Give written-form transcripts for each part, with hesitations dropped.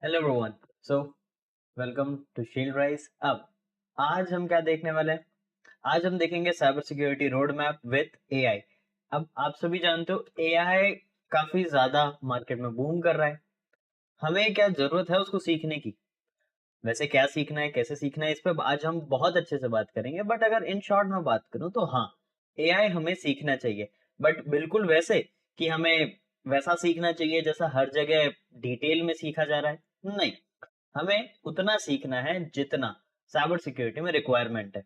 Hello everyone. So welcome to Shield Rise. अब आज हम क्या देखने वाले हैं? आज हम देखेंगे cyber security road map with AI. अब आप सभी जानते हो एआई काफी ज्यादा मार्केट में बूम कर रहा है। हमें क्या जरूरत है उसको सीखने की? वैसे क्या सीखना है, कैसे सीखना है, इस पे आज हम बहुत अच्छे से बात करेंगे। बट अगर इन शॉर्ट में बात करूं तो हाँ, एआई हमें सीखना चाहिए। बट बिल्कुल वैसे कि हमें वैसा सीखना चाहिए जैसा हर जगह डिटेल में सीखा जा रहा है, नहीं। हमें उतना सीखना है जितना साइबर सिक्योरिटी में रिक्वायरमेंट है।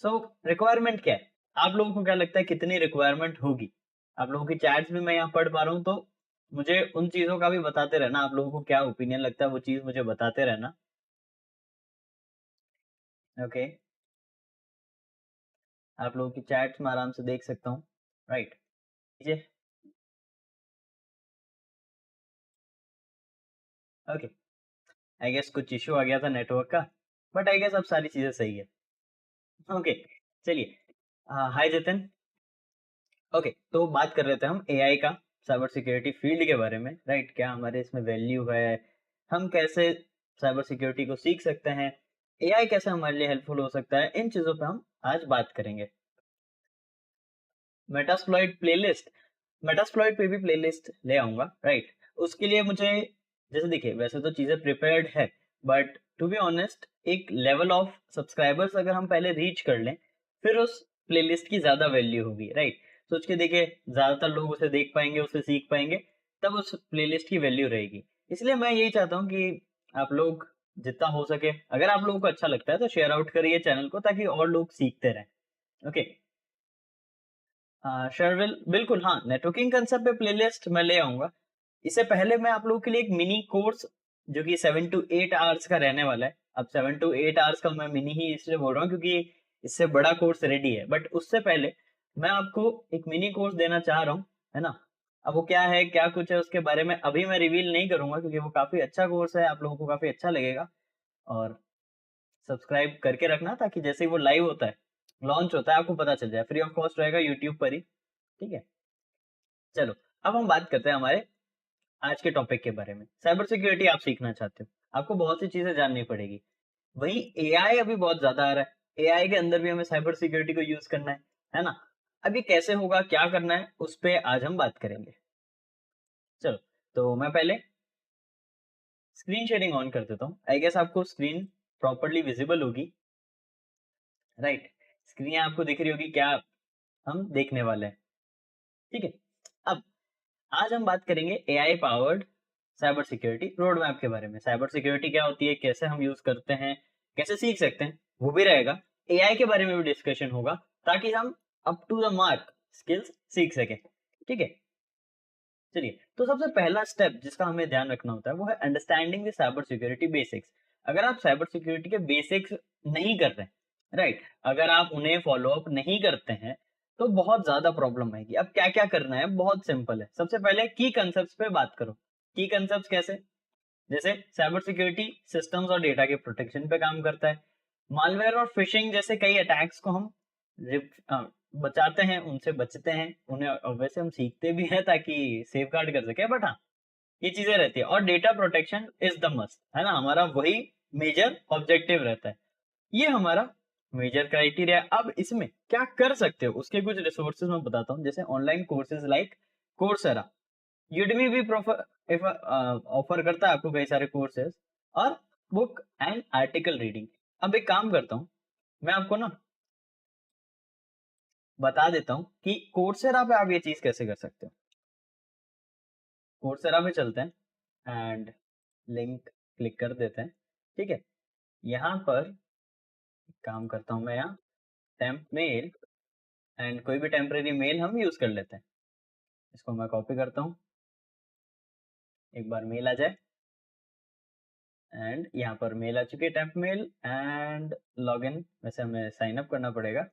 सो रिक्वायरमेंट क्या है? आप लोगों को क्या लगता है कितनी रिक्वायरमेंट होगी? आप लोगों की चैट्स भी मैं यहाँ पढ़ पा रहा हूँ, तो मुझे उन चीजों का भी बताते रहना। आप लोगों को क्या ओपिनियन लगता है वो चीज मुझे बताते रहना। ओके, आप लोगों की चैट्स में आराम से देख सकता हूँ। राइट, लीजिए। ओके, आई गेस कुछ इशू आ गया था नेटवर्क का, बट आई गेस अब सारी चीजें सही है। ओके, चलिए। हाय जतिन। ओके, तो बात कर रहे थे हम एआई का, साइबर सिक्योरिटी फील्ड के बारे में। राइट, क्या हमारे इसमें वैल्यू है, हम कैसे साइबर सिक्योरिटी को सीख सकते हैं, एआई कैसे हमारे लिए हेल्पफुल हो सकता है, इन चीजों पे हम आज बात करेंगे। मेटास्प्लॉइट प्लेलिस्ट, मेटास्प्लॉइट पे भी प्लेलिस्ट ले आऊंगा। राइट, उसके लिए मुझे, जैसे देखिए, वैसे तो चीजें प्रिपेयर्ड है, बट टू बी ऑनेस्ट एक लेवल ऑफ सब्सक्राइबर्स अगर हम पहले रीच कर लें, फिर उस प्लेलिस्ट की ज्यादा वैल्यू होगी। राइट, सोच के देखिए, ज्यादातर लोग उसे देख पाएंगे, उसे सीख पाएंगे, तब उस प्लेलिस्ट की वैल्यू रहेगी। इसलिए मैं यही चाहता हूँ कि आप लोग जितना हो सके, अगर आप लोगों को अच्छा लगता है तो शेयर आउट करिए चैनल को, ताकि और लोग सीखते रहें। ओके, शर्विल, बिल्कुल हाँ, नेटवर्किंग कंसेप्ट पे प्लेलिस्ट मैं ले आऊंगा। इससे पहले मैं आप लोगों के लिए एक मिनी कोर्स, जो कि 7 to 8 आवर्स का रहने वाला है। अब 7 to 8 आवर्स का मैं मिनी ही इसलिए बोल रहा हूँ क्योंकि इससे बड़ा कोर्स रेडी है, बट उससे पहले मैं आपको एक मिनी कोर्स देना चाह रहा हूँ, है ना। अब वो क्या है, क्या कुछ है, उसके बारे में अभी मैं रिवील नहीं करूंगा, क्योंकि वो काफी अच्छा कोर्स है, आप लोगों को काफी अच्छा लगेगा। और सब्सक्राइब करके रखना, ताकि जैसे ही वो लाइव होता है, लॉन्च होता है, आपको पता चल जाए। फ्री ऑफ कॉस्ट रहेगा यूट्यूब पर ही। ठीक है, चलो। अब हम बात करते हैं हमारे आज के टॉपिक के बारे में। साइबर सिक्योरिटी आप सीखना चाहते हो, आपको बहुत सी चीजें जाननी पड़ेगी। वहीं एआई अभी बहुत ज्यादा आ रहा है, एआई के अंदर भी हमें साइबर सिक्योरिटी को यूज करना है ना। अब ये कैसे होगा, क्या करना है, उस पे आज हम बात करेंगे। चलो, तो मैं पहले स्क्रीन शेयरिंग ऑन कर देता हूँ। आई गेस आपको स्क्रीन प्रॉपरली विजिबल होगी। राइट, स्क्रीन आपको दिख रही होगी क्या हम देखने वाले हैं। ठीक है, अब आज हम बात करेंगे AI powered cyber security road map के बारे में। साइबर सिक्योरिटी क्या होती है, कैसे हम यूज करते हैं, कैसे सीख सकते हैं, वो भी रहेगा। एआई के बारे में भी डिस्कशन होगा, ताकि हम up to the mark skills सीख सकें। ठीक है, चलिए। तो सबसे पहला स्टेप जिसका हमें ध्यान रखना होता है वो है understanding the cyber security basics. अगर आप साइबर सिक्योरिटी के बेसिक्स नहीं कर रहे हैं, राइट, अगर आप उन्हें फॉलो अप नहीं करते हैं, तो बहुत ज्यादा प्रॉब्लम आएगी। अब क्या क्या करना है, बहुत सिंपल है। सबसे पहले की कंसेप्ट पे बात करो। की कंसेप्ट कैसे? जैसे साइबर सिक्योरिटी सिस्टम्स और डेटा के प्रोटेक्शन पे काम करता है। मालवेयर और फिशिंग जैसे कई अटैक्स को हम बचाते हैं, उनसे बचते हैं। उन्हें वैसे हम सीखते भी हैं ताकि सेफ गार्ड कर सके, बट हाँ, ये चीजें रहती है। और data protection is the must, है ना, हमारा वही मेजर ऑब्जेक्टिव रहता है। ये हमारा मेजर क्राइटेरिया। अब इसमें क्या कर सकते हो, उसके कुछ रिसोर्सेज मैं बताता हूँ। जैसे online courses like Coursera, Udemy भी ऑफर करता है आपको कई सारे कोर्सेज, और बुक एंड आर्टिकल रीडिंग। अब एक काम करता हूँ, मैं आपको ना बता देता हूँ कि कोर्सेरा पे आप ये चीज कैसे कर सकते हो। कोर्सेरा पे चलते हैं एंड लिंक क्लिक कर देते हैं। ठीक है, यहाँ पर काम करता हूँ मैं, यहाँ टेम्प मेल, एंड कोई भी टेम्परेरी मेल हम यूज कर लेते हैं। इसको मैं कॉपी करता हूँ, एक बार मेल आ जाए, एंड यहाँ पर मेल आ चुकी है, टेम्प मेल एंड लॉगिन। वैसे हमें साइन अप करना पड़ेगा।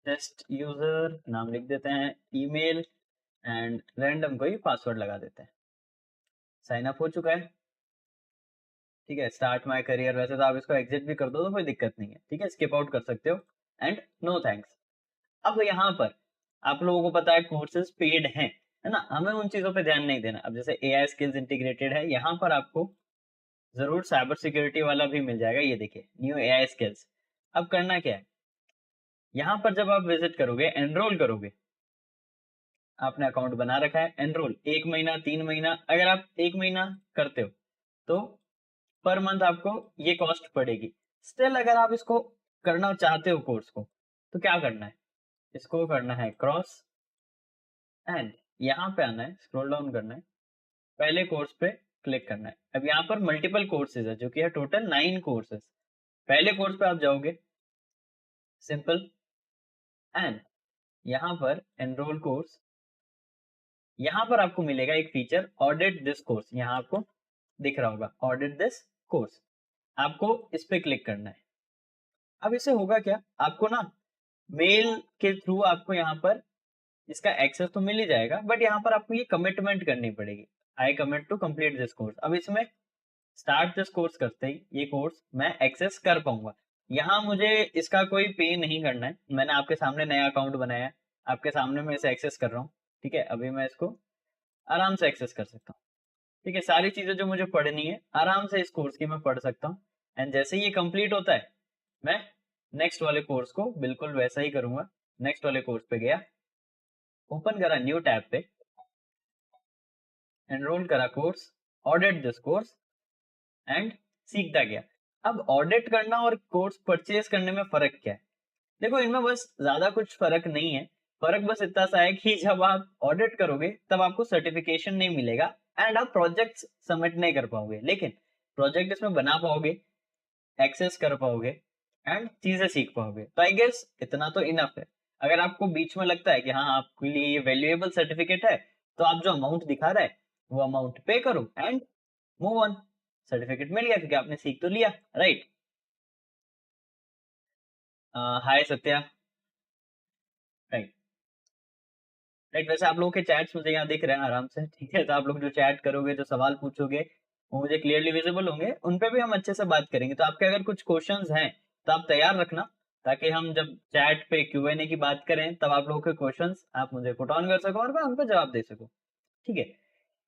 टेस्ट यूजर नाम लिख देते हैं, ईमेल, एंड रैंडम कोई पासवर्ड लगा देते हैं। साइन अप हो चुका है। ठीक है, स्टार्ट माय करियर। वैसे तो आप इसको एग्जिट भी कर दो तो कोई दिक्कत नहीं है। ठीक है, स्किप आउट कर सकते हो, एंड नो थैंक्स। अब यहाँ पर आप लोगों को पता है कोर्सेज पेड हैं, है ना, हमें उन चीजों पे ध्यान नहीं देना। अब जैसे एआई स्किल्स इंटीग्रेटेड है, यहाँ पर आपको जरूर साइबर सिक्योरिटी वाला भी मिल जाएगा। ये देखिए न्यू एआई स्किल्स। अब करना क्या है, यहाँ पर जब आप विजिट करोगे, एनरोल करोगे, आपने अकाउंट बना रखा है, एनरोल 1 महीना 3 महीना, अगर आप 1 महीना करते हो तो पर मंथ आपको ये कॉस्ट पड़ेगी। स्टिल अगर आप इसको करना चाहते हो कोर्स को, तो क्या करना है, इसको करना है क्रॉस, एंड यहाँ पे आना है, स्क्रॉल डाउन करना है, पहले कोर्स पे क्लिक करना है। अब यहाँ पर मल्टीपल कोर्सेज है, जो कि है टोटल 9 कोर्सेज। पहले कोर्स पे आप जाओगे, सिंपल, एंड यहाँ पर एनरोल कोर्स, यहाँ पर आपको मिलेगा एक फीचर ऑडिट दिस कोर्स, यहाँ आपको दिख रहा होगा ऑडिट दिस कोर्स, आपको इस पे क्लिक करना है। अब इससे होगा क्या, आपको ना मेल के थ्रू आपको यहाँ पर इसका एक्सेस तो मिल ही जाएगा, बट यहाँ पर आपको ये कमिटमेंट करनी पड़ेगी, I commit to complete this course. अब इसमें स्टार्ट दिस कोर्स करते ही ये कोर्स मैं एक्सेस कर पाऊंगा। यहाँ मुझे इसका कोई पे नहीं करना है, मैंने आपके सामने नया अकाउंट बनाया है, आपके सामने मैं इसे एक्सेस कर रहा हूँ। ठीक है, अभी मैं इसको आराम से एक्सेस कर सकता हूँ। ठीक है, सारी चीजें जो मुझे पढ़नी है आराम से इस कोर्स की मैं पढ़ सकता हूँ। एंड जैसे ही ये कंप्लीट होता है, मैं नेक्स्ट वाले कोर्स को बिल्कुल वैसा ही करूंगा। नेक्स्ट वाले कोर्स पे गया, ओपन करा न्यू टैब पे, एनरोल करा course, audit this course, and सीखता गया। अब ऑडिट करना और कोर्स परचेज करने में फर्क क्या है, देखो इनमें बस ज्यादा कुछ फर्क नहीं है। फर्क बस इतना सा है कि जब आप ऑडिट करोगे तब आपको सर्टिफिकेशन नहीं मिलेगा, एंड आप प्रोजेक्ट्स सबमिट नहीं कर पाओगे, लेकिन प्रोजेक्ट इसमें बना पाओगे, एक्सेस कर पाओगे, एंड चीजें सीख पाओगे। तो आई गेस इतना तो इनफ है। अगर आपको बीच में लगता है कि हाँ आपके लिए ये वैल्यूएबल सर्टिफिकेट है, तो आप जो अमाउंट दिखा रहा है वो अमाउंट पे करो एंड मूव ऑन। सर्टिफिकेट मिल गया क्योंकि आपने सीख तो लिया, right. Hi Satya. Right, right. वैसे आप लोगों के चैट्स मुझे यहाँ दिख रहे हैं आराम से, ठीक है, तो आप लोग जो चैट करोगे, जो सवाल पूछोगे, वो मुझे क्लियरली विजिबल होंगे, उन पे भी हम अच्छे से बात करेंगे। तो आपके अगर कुछ क्वेश्चंस हैं तो आप तैयार रखना, ताकि हम जब चैट पे क्यूएनए की बात करें तब आप लोगों के क्वेश्चंस आप मुझे पुट ऑन कर सको और मैं उन पर जवाब दे सकूं। ठीक है,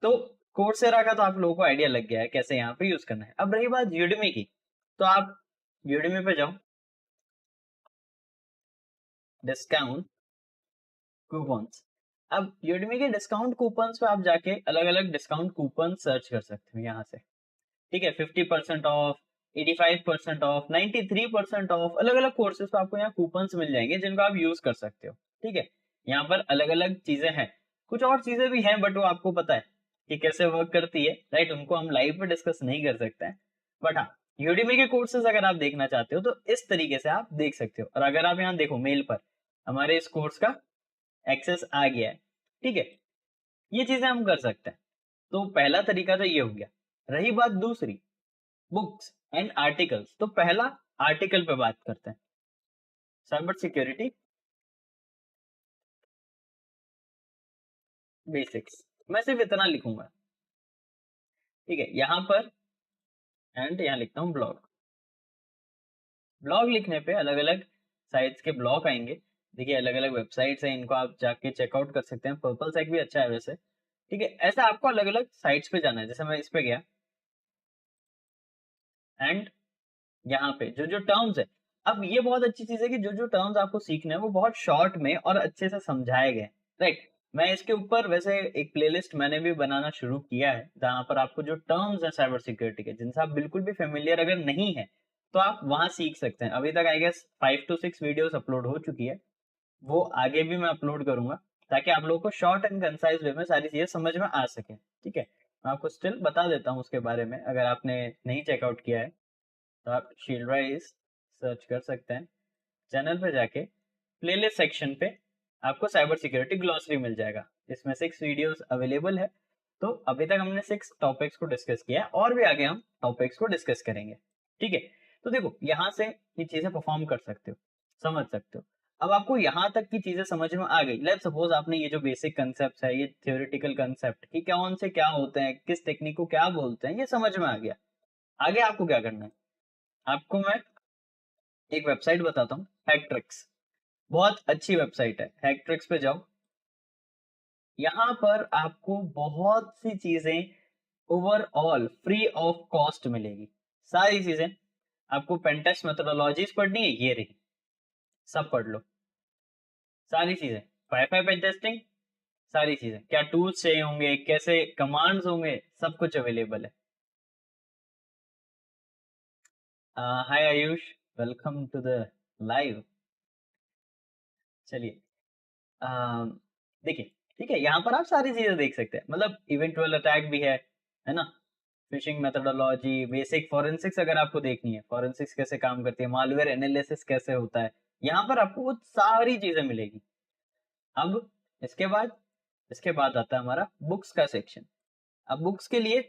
तो कोर्सेरा का तो आप लोगों को आइडिया लग गया है कैसे यहाँ पे यूज करना है। अब रही बात यूडेमी की, तो आप यूडेमी पे जाओ, डिस्काउंट कूपन्स। अब यूडेमी के डिस्काउंट कूपन्स पे आप जाके अलग अलग डिस्काउंट कूपन सर्च कर सकते हो यहाँ से। ठीक है, 50% ऑफ, 85% ऑफ, 93% ऑफ, अलग अलग कोर्सेज पे आपको यहाँ कूपन्स मिल जाएंगे जिनको आप यूज कर सकते हो। ठीक है, यहाँ पर अलग अलग चीजें हैं, कुछ और चीजें भी हैं बट वो आपको पता है कि कैसे वर्क करती है, राइट, उनको हम लाइव पे डिस्कस नहीं कर सकते हैं। बट हाँ, यूडीमी के कोर्सेज अगर आप देखना चाहते हो तो इस तरीके से आप देख सकते हो। और अगर आप यहाँ देखो मेल पर हमारे इस कोर्स का एक्सेस आ गया है। ठीक है, ये चीजें हम कर सकते हैं। तो पहला तरीका तो ये हो गया। रही बात दूसरी, बुक्स एंड आर्टिकल्स, तो पहला आर्टिकल पे बात करते हैं, साइबर सिक्योरिटी बेसिक्स। मैं सिर्फ इतना लिखूंगा, ठीक है, यहाँ पर, एंड यहाँ लिखता हूँ ब्लॉग। ब्लॉग लिखने पे अलग अलग साइट्स के ब्लॉग आएंगे। देखिए अलग अलग वेबसाइट्स हैं, इनको आप जाके चेकआउट कर सकते हैं। पर्पल साइट भी अच्छा है वैसे। ठीक है, ऐसा आपको अलग अलग साइट्स पे जाना है। जैसे मैं इस पे गया, एंड यहाँ पे जो जो टर्म्स है, अब ये बहुत अच्छी चीज है कि जो जो टर्म्स आपको सीखने हैं वो बहुत शॉर्ट में और अच्छे से समझाए गए, राइट। मैं इसके ऊपर वैसे एक प्लेलिस्ट मैंने भी बनाना शुरू किया है, जहाँ पर आपको जो टर्म्स हैं साइबर सिक्योरिटी के, जिनसे आप बिल्कुल भी फेमिलियर अगर नहीं है, तो आप वहां सीख सकते हैं। अभी तक I guess 5 to 6 videos upload हो चुकी है, वो आगे भी मैं अपलोड करूंगा, ताकि आप लोगों को शॉर्ट एंड कंसाइज वे में सारी चीजें समझ में आ सके। ठीक है, मैं आपको स्टिल बता देता हूँ उसके बारे में, अगर आपने नहीं चेकआउट किया है तो आप शील्ड राइज सर्च कर सकते हैं। चैनल पे जाके प्लेलिस्ट सेक्शन पे आपको साइबर सिक्योरिटी ग्लॉसरी मिल जाएगा, इसमें 6 वीडियोस अवेलेबल है। तो अभी तक हमने 6 टॉपिक्स को डिस्कस किया है, और भी आगे हम टॉपिक्स को डिस्कस करेंगे। ठीक है, तो देखो यहाँ से ये चीजें परफॉर्म कर सकते हो, समझ सकते हो। अब आपको यहाँ तक की चीजें समझ में आ गई। लेट्स सपोज आपने ये जो बेसिक कंसेप्ट है, ये थियोरेटिकल कंसेप्ट कि कौन से क्या होते हैं, किस टेक्निक को क्या बोलते हैं, ये समझ में आ गया। आगे आपको क्या करना है, आपको मैं एक वेबसाइट बताता हूँ, हैकट्रिक्स। बहुत अच्छी वेबसाइट है, हैकट्रिक्स पे जाओ। यहाँ पर आपको बहुत सी चीजें ओवरऑल फ्री ऑफ कॉस्ट मिलेगी। सारी चीजें आपको पेंटेस्ट मेथोडोलॉजीज पढ़नी है, ये रही, सब पढ़ लो। सारी चीजें वाईफाई पेन टेस्टिंग, सारी चीजें, क्या टूल्स चाहिए होंगे, कैसे कमांड्स होंगे, सब कुछ अवेलेबल है। Hi Ayush, welcome to the live. चलिए, देखिए, ठीक है, यहाँ पर आप सारी चीजें देख सकते हैं, मतलब इवेंटुअल अटैक भी है ना, फिशिंग मेथोडोलॉजी, बेसिक फॉरेंसिक्स अगर आपको देखनी है, फॉरेंसिक्स कैसे काम करती है, मालवेयर एनालिसिस कैसे होता है, यहाँ पर आपको वो सारी चीजें मिलेगी। अब इसके बाद आता है हमारा बुक्स का सेक्शन। अब बुक्स के लिए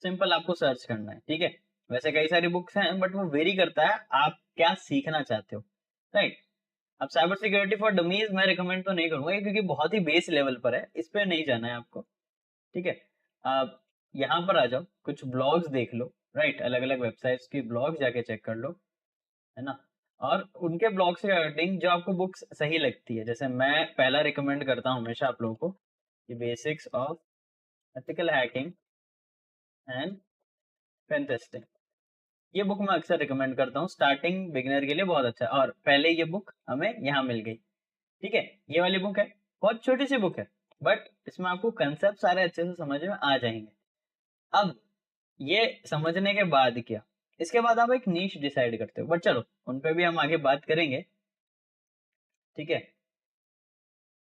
सिंपल आपको सर्च करना है, ठीक है। वैसे कई सारी बुक्स हैं, बट वो वेरी करता है आप क्या सीखना चाहते हो, राइट। अब साइबर सिक्योरिटी फॉर डमीज मैं रिकमेंड तो नहीं करूंगा, क्योंकि बहुत ही बेस लेवल पर है, इस पे नहीं जाना है आपको, ठीक है। आप यहाँ पर आ जाओ, कुछ ब्लॉग्स देख लो, राइट, अलग अलग वेबसाइट्स की ब्लॉग जाके चेक कर लो, है ना। और उनके ब्लॉग से अकॉर्डिंग जो आपको बुक्स सही लगती है, जैसे मैं पहला रिकमेंड करता हूँ हमेशा आप लोगों को, ये basics of ethical hacking and pen testing, ये बुक मैं अक्सर रिकमेंड करता हूँ, स्टार्टिंग बिगिनर के लिए बहुत अच्छा है। और पहले ये बुक हमें यहाँ मिल गई, ठीक है। ये वाली बुक है, बहुत छोटी सी बुक है, बट इसमें आपको कंसेप्ट सारे अच्छे से समझ में आ जाएंगे। अब ये समझने के बाद क्या, इसके बाद आप एक नीश डिसाइड करते हो, बट चलो उन पे भी हम आगे बात करेंगे, ठीक है।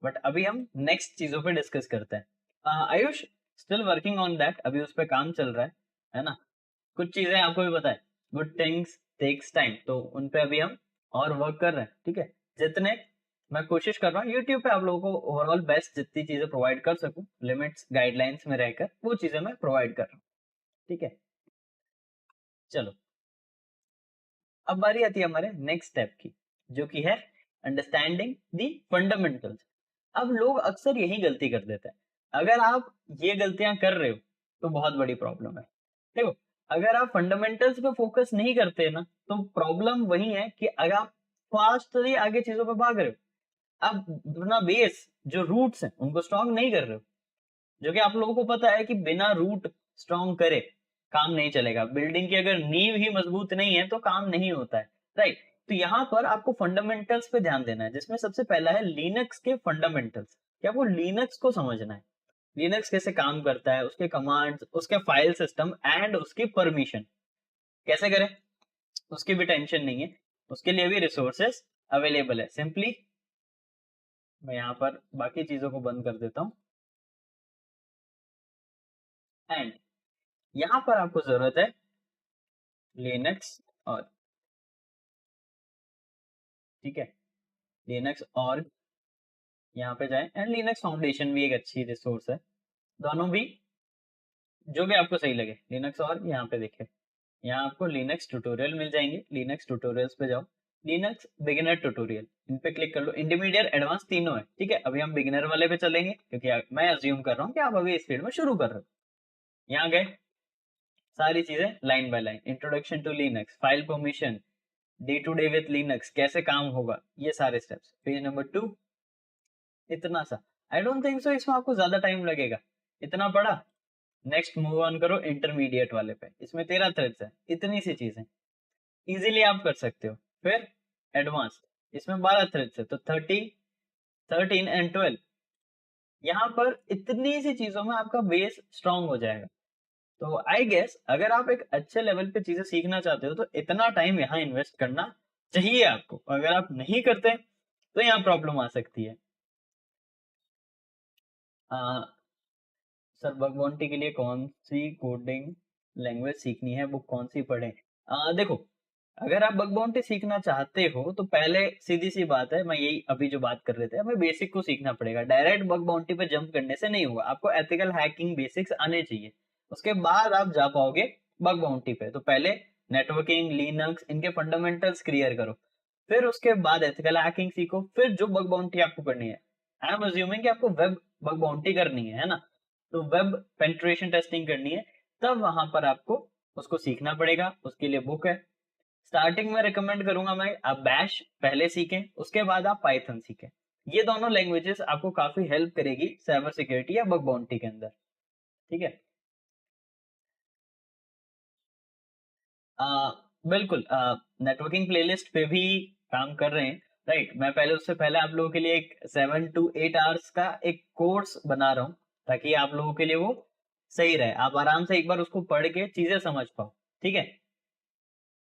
बट अभी हम नेक्स्ट चीजों पे डिस्कस करते हैं। Ayush still working on that, अभी उस पर काम चल रहा है ना। कुछ चीजें आपको भी पता है, गुड थिंग्स टेक्स टाइम, तो उन पे अभी हम और वर्क कर रहे हैं, ठीक है। जितने मैं कोशिश कर रहा हूँ यूट्यूब पे आप लोगों को ओवरऑल बेस्ट जितनी चीजें प्रोवाइड कर सकूं, लिमिट्स गाइडलाइंस में रहकर वो चीजें मैं प्रोवाइड कर रहा हूँ, ठीक है। चलो, अब बारी आती है हमारे नेक्स्ट स्टेप की, जो कि है अंडरस्टैंडिंग दी फंडामेंटल्स। अब लोग अक्सर यही गलती कर देते हैं, अगर आप ये गलतियां कर रहे हो तो बहुत बड़ी प्रॉब्लम है। देखो, अगर आप फंडामेंटल्स पे फोकस नहीं करते ना, तो प्रॉब्लम वही है कि अगर आप फास्टली आगे चीजों पे भाग रहे हो, आप अपना बेस जो रूट्स हैं उनको स्ट्रांग नहीं कर रहे हो, जो कि आप लोगों को पता है कि बिना रूट स्ट्रांग करे काम नहीं चलेगा, बिल्डिंग की अगर नींव ही मजबूत नहीं है तो काम नहीं होता है, राइट। तो यहाँ पर आपको फंडामेंटल्स पे ध्यान देना है, जिसमें सबसे पहला है लिनक्स के फंडामेंटल्स, कि आपको लिनक्स को समझना है, लिनक्स कैसे काम करता है, उसके कमांड्स, उसके फाइल सिस्टम एंड उसकी परमिशन कैसे करें, उसकी भी टेंशन नहीं है, उसके लिए भी रिसोर्सेस अवेलेबल है। सिंपली मैं यहाँ पर बाकी चीजों को बंद कर देता हूँ, एंड यहाँ पर आपको जरूरत है लिनक्स, और ठीक है, लिनक्स और यहाँ पे जाए, एंड लिनक्स फाउंडेशन भी एक अच्छी रिसोर्स है, दोनों भी जो भी आपको सही लगे, लिनक्स और यहाँ पे देखे, यहाँ आपको लिनक्स ट्यूटोरियल मिल जाएंगे, लिनक्स ट्यूटोरियल्स पे जाओ, लिनक्स बिगिनर ट्यूटोरियल, इन पे क्लिक कर लो, इंटरमीडिएट एडवांस तीनों है, ठीक है। अभी हम बिगिनर वाले पे चलेंगे, क्योंकि मैं अज्यूम कर रहा हूँ कि आप अभी इस फील्ड में शुरू कर रहे हो। यहाँ गए, सारी चीजें line by line, introduction to Linux, file permission, day to day with Linux कैसे काम होगा, ये सारे स्टेप्स। पेज नंबर 2, इतना सा, आई डोंट थिंक सो इसमें आपको ज्यादा टाइम लगेगा, इतना पढ़ा, नेक्स्ट मूव ऑन करो इंटरमीडिएट वाले पे, इसमें 13 थ्रेड्स है, इतनी सी चीजें इजीली आप कर सकते हो। फिर एडवांस, इसमें 12 थ्रेड्स है, तो 30, 13 एंड 12, यहाँ पर इतनी सी चीजों में आपका बेस स्ट्रांग हो जाएगा। तो आई गेस अगर आप एक अच्छे लेवल पे चीजें सीखना चाहते हो तो इतना टाइम यहाँ इन्वेस्ट करना चाहिए आपको, अगर आप नहीं करते तो यहाँ प्रॉब्लम आ सकती है। सर बग बाउंटी के लिए कौन सी कोडिंग लैंग्वेज सीखनी है, बुक कौन सी पढ़ें? देखो, अगर आप बग बाउंटी सीखना चाहते हो तो पहले सीधी सी बात है, मैं यही अभी जो बात कर रहे थे, हमें बेसिक को सीखना पड़ेगा, डायरेक्ट बग बाउंटी पे जंप करने से नहीं होगा, आपको एथिकल हैकिंग बेसिक्स आने चाहिए, उसके बाद आप जा पाओगे बग बाउंटी पे। तो पहले नेटवर्किंग, लिनक्स, इनके फंडामेंटल्स क्लियर करो, फिर उसके बाद एथिकल हैकिंग सीखो, फिर जो बग बाउंटी आपको करनी है, आई एम अज्यूमिंग कि आपको वेब बग बाउंटी करनी है ना, तो वेब पेंट्रेशन टेस्टिंग करनी है, तब वहां पर आपको उसको सीखना पड़ेगा, उसके लिए बुक है, स्टार्टिंग में रिकमेंड करूंगा मैं आप बैश पहले सीखें, उसके बाद आप पाइथन सीखें। ये दोनों लैंग्वेजेस आपको काफी हेल्प करेगी साइबर सिक्योरिटी या बग बाउंटी के अंदर। ठीक है। आ, बिल्कुल, नेटवर्किंग प्लेलिस्ट पे भी काम कर रहे हैं। राइट, मैं पहले उससे पहले आप लोगों के लिए एक 7 to 8 आवर्स का एक कोर्स बना रहा हूँ, ताकि आप लोगों के लिए वो सही रहे, आप आराम से एक बार उसको पढ़ के चीजें समझ पाओ। ठीक है।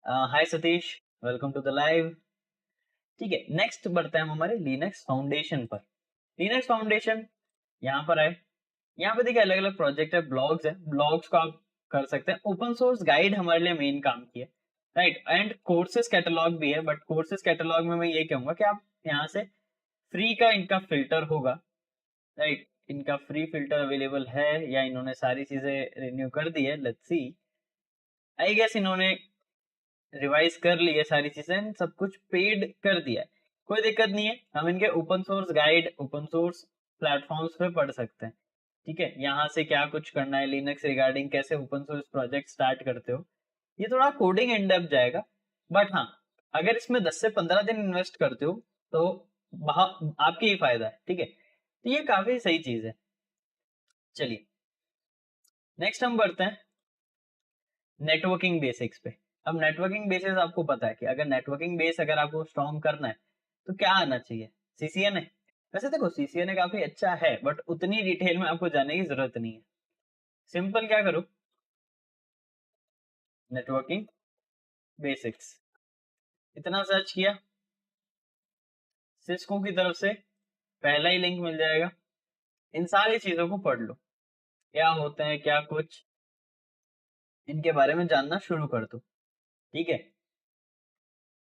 Hi Satish, welcome to the live. ठीक है, नेक्स्ट बढ़ते हैं हम हमारे लिनक्स फाउंडेशन पर। लिनक्स फाउंडेशन यहाँ पर है। यहाँ पे देखिए अलग अलग प्रोजेक्ट है, ब्लॉग्स है, ब्लॉग्स को आप कर सकते हैं। ओपन सोर्स गाइड हमारे लिए मेन काम की है। राइट, एंड कोर्सेज कैटलॉग भी है, बट कोर्सेज कैटलॉग में मैं ये कहूंगा कि आप यहाँ से फ्री का इनका फिल्टर होगा। राइट, इनका फ्री फिल्टर अवेलेबल है या इन्होंने सारी चीजें रिन्यू कर दी है, लेट्स सी। आई गेस इन्होंने रिवाइज कर ली है सारी चीजें, सब कुछ पेड कर दिया है। कोई दिक्कत नहीं है, हम इनके open source guide open source platforms पे पढ़ सकते हैं। ठीक है, यहाँ से क्या कुछ करना है लिनक्स रिगार्डिंग, कैसे ओपन सोर्स प्रोजेक्ट स्टार्ट करते हो। ये थोड़ा कोडिंग इन डेप्थ जाएगा, बट हाँ, अगर इसमें 10 से 15 दिन इन्वेस्ट करते हो तो आपके ही फायदा है। ठीक है, तो ये काफी सही चीज है। चलिए, नेक्स्ट हम बढ़ते हैं नेटवर्किंग बेसिक्स पे। अब नेटवर्किंग बेसिस आपको पता है कि अगर नेटवर्किंग बेस अगर आपको स्ट्रॉन्ग करना है तो क्या आना चाहिए, सीसीएनए। वैसे देखो सीसीएनए काफी अच्छा है, बट उतनी डिटेल में आपको जाने की जरूरत नहीं है। सिंपल क्या करो, नेटवर्किंग बेसिक्स इतना सर्च किया, सिस्को की तरफ से पहला ही लिंक मिल जाएगा। इन सारी चीजों को पढ़ लो, क्या होते हैं क्या कुछ, इनके बारे में जानना शुरू कर दो। ठीक है,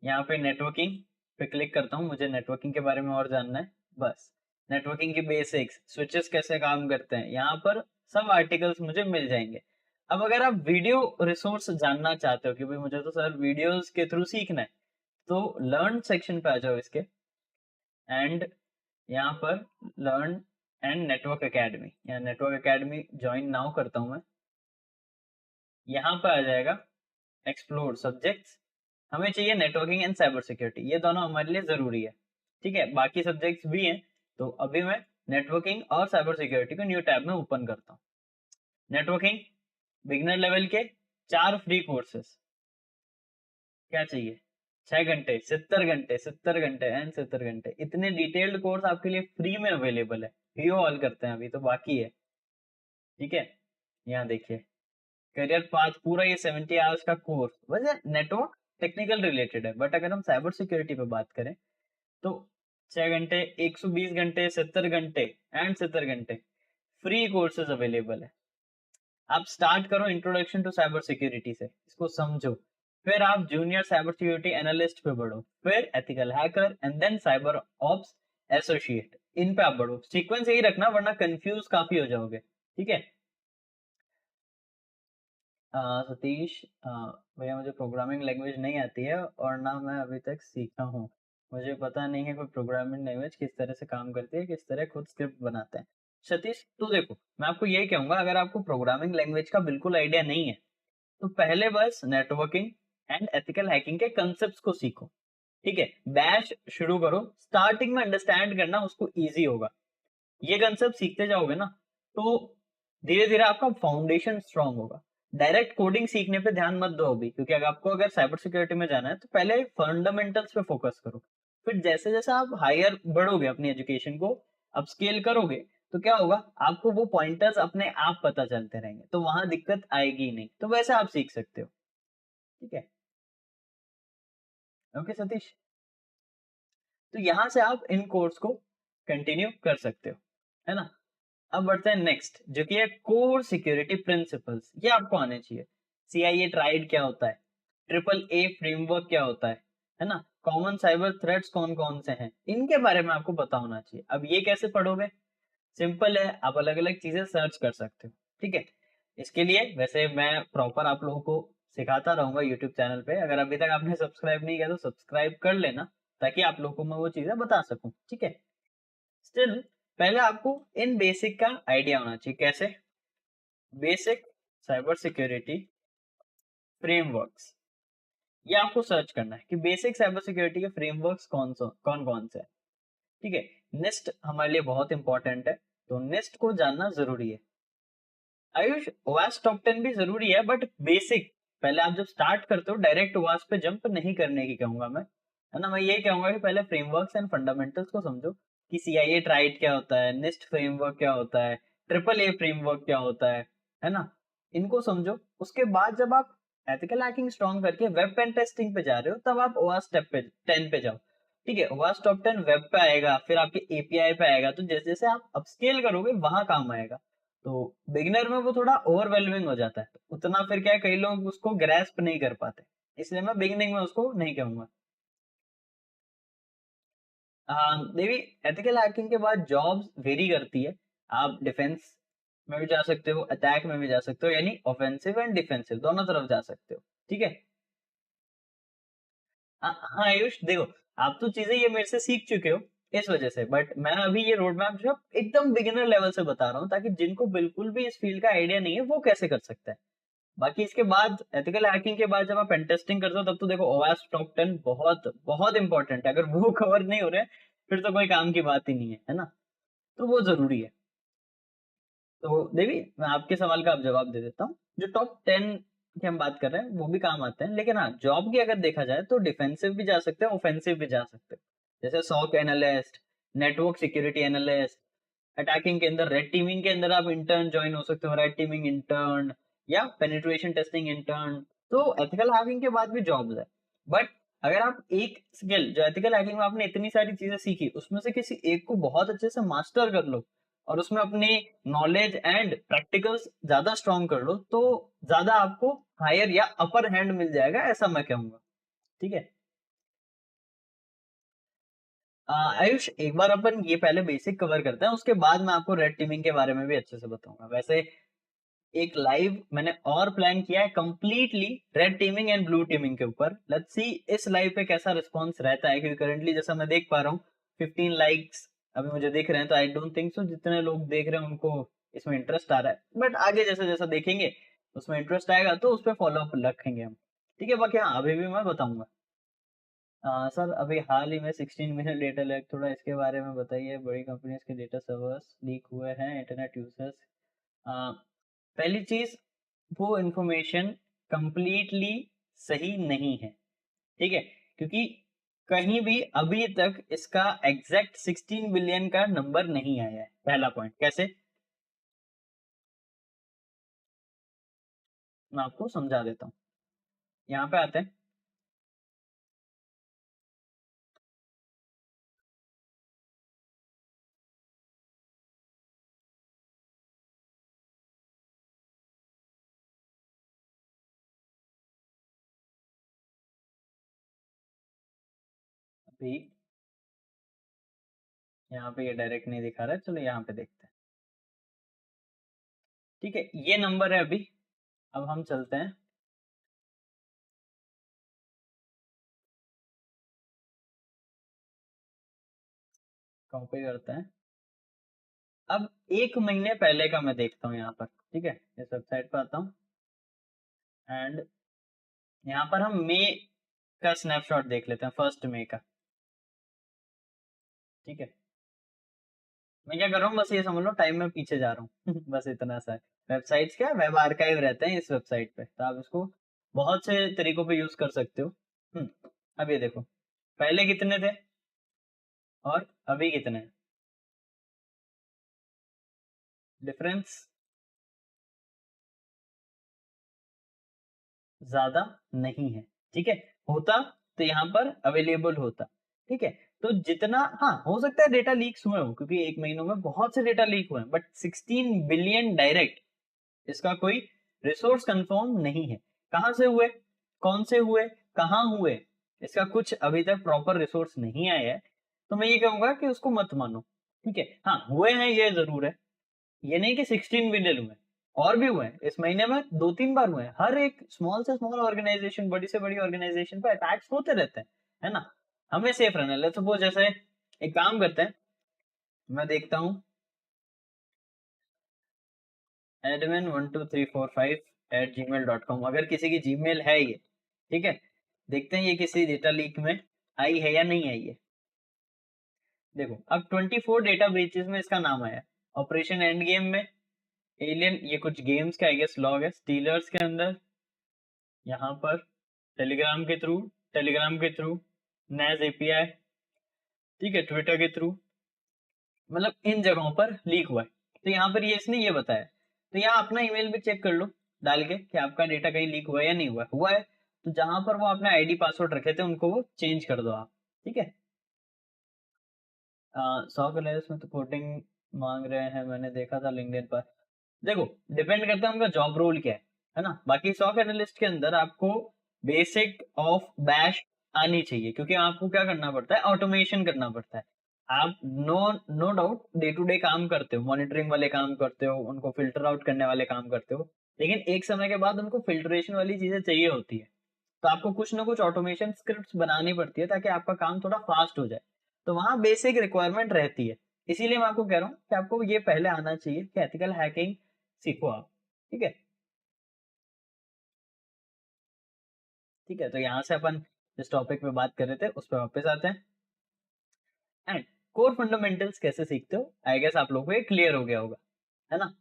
यहाँ पे नेटवर्किंग पे क्लिक करता हूँ, मुझे नेटवर्किंग के बारे में और जानना है। बस, नेटवर्किंग की बेसिक्स, स्विचेस कैसे काम करते हैं, यहाँ पर सब आर्टिकल्स मुझे मिल जाएंगे। अब अगर आप वीडियो रिसोर्स जानना चाहते हो कि भाई मुझे तो सर वीडियोस के थ्रू सीखना है, तो लर्न सेक्शन पे आ जाओ इसके, एंड यहाँ पर लर्न एंड नेटवर्क एकेडमी, या नेटवर्क एकेडमी ज्वाइन नाउ करता हूँ मैं। यहाँ पे आ जाएगा एक्सप्लोर सब्जेक्ट्स। हमें चाहिए नेटवर्किंग एंड साइबर सिक्योरिटी, ये दोनों हमारे लिए जरूरी है। ठीक है, बाकी सब्जेक्ट्स भी हैं, तो अभी मैं नेटवर्किंग और साइबर सिक्योरिटी को न्यू टैब में ओपन करता हूँ। नेटवर्किंग बिगनर लेवल के 4 फ्री कोर्सेस, क्या चाहिए, 6 घंटे, 70 घंटे, 70 घंटे एंड 70 घंटे, इतने डिटेल्ड कोर्स आपके लिए फ्री में अवेलेबल है। व्यू ऑल करते हैं, अभी तो बाकी है। ठीक है, यहाँ देखिए करियर पाथ पूरा ये 70 आवर्स का कोर्स, वैसे नेटवर्क टेक्निकल रिलेटेड है, बट अगर हम साइबर सिक्योरिटी पे बात करें तो 6 घंटे, 120 घंटे, 70 घंटे एंड 70 घंटे फ्री कोर्सेज अवेलेबल है। आप स्टार्ट करो इंट्रोडक्शन टू साइबर सिक्योरिटी से, इसको समझो, फिर आप जूनियर साइबर सिक्योरिटी एनालिस्ट पे बढ़ो, फिर ethical hacker and then cyber ops associate, इन पे आप बढ़ो। सीक्वेंस यही रखना, वरना कंफ्यूज काफी हो जाओगे। ठीक है। सतीश, भैया मुझे प्रोग्रामिंग लैंग्वेज नहीं आती है और ना मैं अभी तक सीखा हूँ। मुझे पता नहीं है कोई प्रोग्रामिंग लैंग्वेज किस तरह से काम करती है, किस तरह खुद स्क्रिप्ट बनाते हैं। सतीश तो देखो, मैं आपको यही कहूंगा, अगर आपको प्रोग्रामिंग लैंग्वेज का बिल्कुल आइडिया नहीं है तो पहले बस नेटवर्किंग एंड एथिकल हैकिंग के कंसेप्ट को सीखो। ठीक है, बैश शुरू करो, स्टार्टिंग में अंडरस्टैंड करना उसको इजी होगा। ये कंसेप्ट सीखते जाओगे ना, तो धीरे धीरे आपका फाउंडेशन स्ट्रांग होगा। डायरेक्ट कोडिंग सीखने पे ध्यान मत दो अभी, क्योंकि अगर आपको अगर साइबर सिक्योरिटी में जाना है तो पहले फंडामेंटल्स पे फोकस करो। फिर जैसे जैसे आप हायर बढ़ोगे, अपनी एजुकेशन को अपस्केल करोगे, तो क्या होगा, आपको वो पॉइंटर्स अपने आप पता चलते रहेंगे, तो वहां दिक्कत आएगी ही नहीं, तो वैसे आप सीख सकते हो। ठीक है, ओके सतीश, तो यहां से आप इन कोर्स को कंटिन्यू कर सकते हो, है ना। अब बढ़ते हैं नेक्स्ट, जो कि है कोर सिक्योरिटी प्रिंसिपल्स, ये आपको आने चाहिए। CIA ट्राइड क्या होता है, AAA फ्रेमवर्क क्या होता है ना, कॉमन साइबर थ्रेट्स कौन कौन से हैं, इनके बारे में आपको पता होना चाहिए। अब ये कैसे पढ़ोगे, सिंपल है, आप अलग अलग चीजें सर्च कर सकते हो। ठीक है, इसके लिए वैसे मैं प्रॉपर आप लोगों को सिखाता रहूंगा यूट्यूब चैनल पे, अगर अभी तक आपने सब्सक्राइब नहीं किया तो सब्सक्राइब कर लेना, ताकि आप लोगों को मैं वो चीजें बता सकूं। ठीक है, स्टिल पहले आपको इन बेसिक का आइडिया होना चाहिए, कैसे, बेसिक साइबर सिक्योरिटी फ्रेमवर्क्स। ये आपको सर्च करना है कि बेसिक साइबर सिक्योरिटी के फ्रेमवर्क्स कौन कौन से है। ठीक है, निस्ट हमारे लिए बहुत इंपॉर्टेंट है, तो निस्ट को जानना जरूरी है। आयुष, ओएस टॉप 10 भी जरूरी है, बट बेसिक पहले आप जब स्टार्ट करते हो डायरेक्ट ओएस पे जंप नहीं करने की कहूंगा मैं, है ना। मैं ये कहूंगा कि पहले फ्रेमवर्क्स एंड फंडामेंटल्स को समझो कि सीआईए ट्राइड क्या होता है, निस्ट फ्रेमवर्क क्या होता है, ट्रिपल ए फ्रेमवर्क क्या होता है ना। इनको समझो। उसके बाद जब आप एथिकल हैकिंग स्ट्रॉन्ग करके वेब पेन टेस्टिंग पे जा रहे हो, तब आप ओएस स्टेप पे 10 पे जाओ। ठीक है, ओएस टॉप 10 वेब पे आएगा, फिर आपके एपीआई पे आएगा, तो जैसे जैसे आप अपस्केल करोगे वहां काम आएगा। तो बिगिनर में वो थोड़ा ओवरवेलमिंग हो जाता है, तो उतना फिर क्या है, कई लोग उसको ग्रैस्प नहीं कर पाते, इसलिए मैं बिगिनिंग में उसको नहीं कहूंगा। देवी, एथिकल हैकिंग के बाद जॉब्स वेरी करती है। आप डिफेंस में भी जा सकते हो, अटैक में भी जा सकते हो, यानी ऑफेंसिव एंड डिफेंसिव दोनों तरफ जा सकते हो। ठीक है। हाँ आयुष देखो, आप तो चीजें ये मेरे से सीख चुके हो इस वजह से, बट मैं अभी ये रोड मैप जो एकदम बिगिनर लेवल से बता रहा हूँ, ताकि जिनको बिल्कुल भी इस फील्ड का आइडिया नहीं है वो कैसे कर सकते हैं। बाकी इसके बाद एथिकल हैकिंग के बाद जब आप पेन टेस्टिंग करते हो, तब तो देखो ओएस टॉप 10 बहुत बहुत इंपॉर्टेंट है। अगर वो कवर नहीं हो रहे फिर तो कोई काम की बात ही नहीं है ना। तो वो जरूरी है। तो देवी, मैं आपके सवाल का अब जवाब दे देता हूँ। जो टॉप 10 की हम बात कर रहे हैं वो भी काम आते हैं, लेकिन हाँ, जॉब की अगर देखा जाए तो डिफेंसिव भी जा सकते हैं, ऑफेंसिव भी जा सकते हैं। जैसे SOC analyst, network security analyst, attacking के अंदर रेड टीमिंग के अंदर आप इंटर्न ज्वाइन हो सकते हो, रेड टीमिंग इंटर्न या पेनिट्रेशन टेस्टिंग इंटर्न। तो एथिकल हैकिंग के बाद भी जॉब्स है। बट अगर आप एक स्किल जो एथिकल हैकिंग में आपने इतनी सारी चीजें सीखी, उसमें से किसी एक को बहुत अच्छे से मास्टर कर लो और उसमें अपने नॉलेज एंड प्रैक्टिकल्स ज्यादा स्ट्रॉन्ग कर लो, तो ज्यादा आपको हायर या अपर हैंड मिल जाएगा, ऐसा मैं कहूंगा। ठीक है। आयुष, एक बार अपन ये पहले बेसिक कवर करते हैं, उसके बाद मैं आपको रेड टीमिंग के बारे में भी अच्छे से बताऊंगा। वैसे एक लाइव मैंने और प्लान किया है completely red teeming and blue teeming के ऊपर। लेट्स सी इस लाइव पे कैसा रिस्पॉन्स रहता है, क्योंकि करंटली जैसा मैं देख पा रहा हूँ 15 लाइक्स अभी मुझे दिख रहे हैं, तो आई डोंट थिंक सो जितने लोग देख रहे हैं उनको इसमें इंटरेस्ट आ रहा है। बट आगे जैसा जैसा देखेंगे उसमें इंटरेस्ट आएगा तो उस पर फॉलो अप रखेंगे हम। ठीक है, बाकी हाँ अभी भी मैं बताऊंगा। सर, अभी हाल ही में 16 मिलियन डेटा लैक, थोड़ा इसके बारे में बताइए। बड़ी कंपनीज के डेटा सर्वर्स लीक हुए हैं, इंटरनेट यूजर्स। पहली चीज, वो इंफॉर्मेशन कंप्लीटली सही नहीं है। ठीक है, क्योंकि कहीं भी अभी तक इसका एग्जैक्ट 16 बिलियन का नंबर नहीं आया है। पहला पॉइंट कैसे, मैं आपको समझा देता हूँ। यहाँ पे आते हैं। अभी यहाँ पे ये डायरेक्ट नहीं दिखा रहा है, चलो यहाँ पे देखते हैं। ठीक है, ये नंबर है अभी। अब हम चलते हैं। कॉपी करते हैं। अब एक महीने पहले का मैं देखता हूँ यहाँ पर। ठीक है, इस वेबसाइट पर आता हूँ एंड यहाँ पर हम मई का स्नैपशॉट देख लेते हैं, 1 मई का। ठीक है, मैं क्या कर रहा हूँ, बस ये समझ लो टाइम में पीछे जा रहा हूँ बस इतना सा है। वेबसाइट्स क्या वेब आर्काइव रहते हैं इस वेबसाइट पे, तो आप इसको बहुत से तरीकों पे यूज कर सकते हो। अब ये देखो, पहले कितने थे और अभी कितने हैं, डिफरेंस ज्यादा नहीं है। ठीक है, होता तो यहाँ पर अवेलेबल होता। ठीक है, तो जितना, हाँ हो सकता है डेटा लीक्स हुए हो, क्योंकि एक महीनों में बहुत से डेटा लीक हुए हैं, बट 16 बिलियन डायरेक्ट इसका कोई रिसोर्स कंफर्म नहीं है। कहां से हुए, कौन से हुए, कहां हुए, इसका कुछ अभी तक प्रॉपर रिसोर्स नहीं आया है। तो मैं ये कहूंगा कि उसको मत मानो। ठीक है, हाँ हुए हैं ये जरूर है। ये नहीं कि 16 बिलियन हुए, और भी हुए हैं इस महीने में, 2-3 बार हुए हैं। हर एक स्मॉल से स्मॉल ऑर्गेनाइजेशन, बड़ी से बड़ी ऑर्गेनाइजेशन पर अटैक्स होते रहते हैं, है ना। हमें सेफ रहना है। लेट्स सपोज जैसे एक काम करते हैं, मैं देखता हूँ admin12345 @gmail.com, अगर किसी की जीमेल है ये। ठीक है, देखते हैं ये किसी डेटा लीक में आई है या नहीं आई है। देखो अब 24 डेटा ब्रीचेस में इसका नाम आया। ऑपरेशन एंड गेम में, एलियन, ये कुछ गेम्स का आई गेस लॉग है, स्टीलर्स के अंदर, यहाँ पर टेलीग्राम के थ्रू, नेज एपीआई, ठीक है, ट्विटर के थ्रू, मतलब इन जगहों पर लीक हुआ है। तो यहाँ पर ये इसने ये बताया, तो यहाँ अपना ईमेल भी चेक कर लो डाल के कि आपका डेटा कहीं लीक हुआ है या नहीं हुआ है। तो जहां पर वो अपना आईडी पासवर्ड रखे थे उनको वो चेंज कर दो आप, ठीक है। 100 के लेवल्स में तो कोडिंग मांग रहे हैं, मैंने देखा था लिंक्डइन पर। देखो डिपेंड करता है उनका जॉब रोल क्या है ना। बाकी सॉक एनालिस्ट के अंदर आपको बेसिक ऑफ बैश आनी चाहिए, क्योंकि आपको क्या करना पड़ता है, ऑटोमेशन करना पड़ता है। आप no no doubt day to day काम करते हो, मॉनिटरिंग वाले काम करते हो, उनको फिल्टर आउट करने वाले काम करते हो, लेकिन एक समय के बाद उनको फिल्ट्रेशन वाली चीजें चाहिए होती है। तो आपको कुछ ना कुछ ऑटोमेशन स्क्रिप्ट्स बनानी पड़ती है ताकि आपका काम थोड़ा फास्ट हो जाए। तो वहां बेसिक रिक्वायरमेंट रहती है। इसीलिए मैं आपको कह रहा हूँ कि आपको ये पहले आना चाहिए कि एथिकल हैकिंग सीखो आप, ठीक है। ठीक है, तो यहाँ से अपन जिस टॉपिक पे बात कर रहे थे उस पर वापस आते हैं। एंड कोर फंडामेंटल्स कैसे सीखते हो, आई गेस आप लोगों को ये क्लियर हो गया होगा, है ना।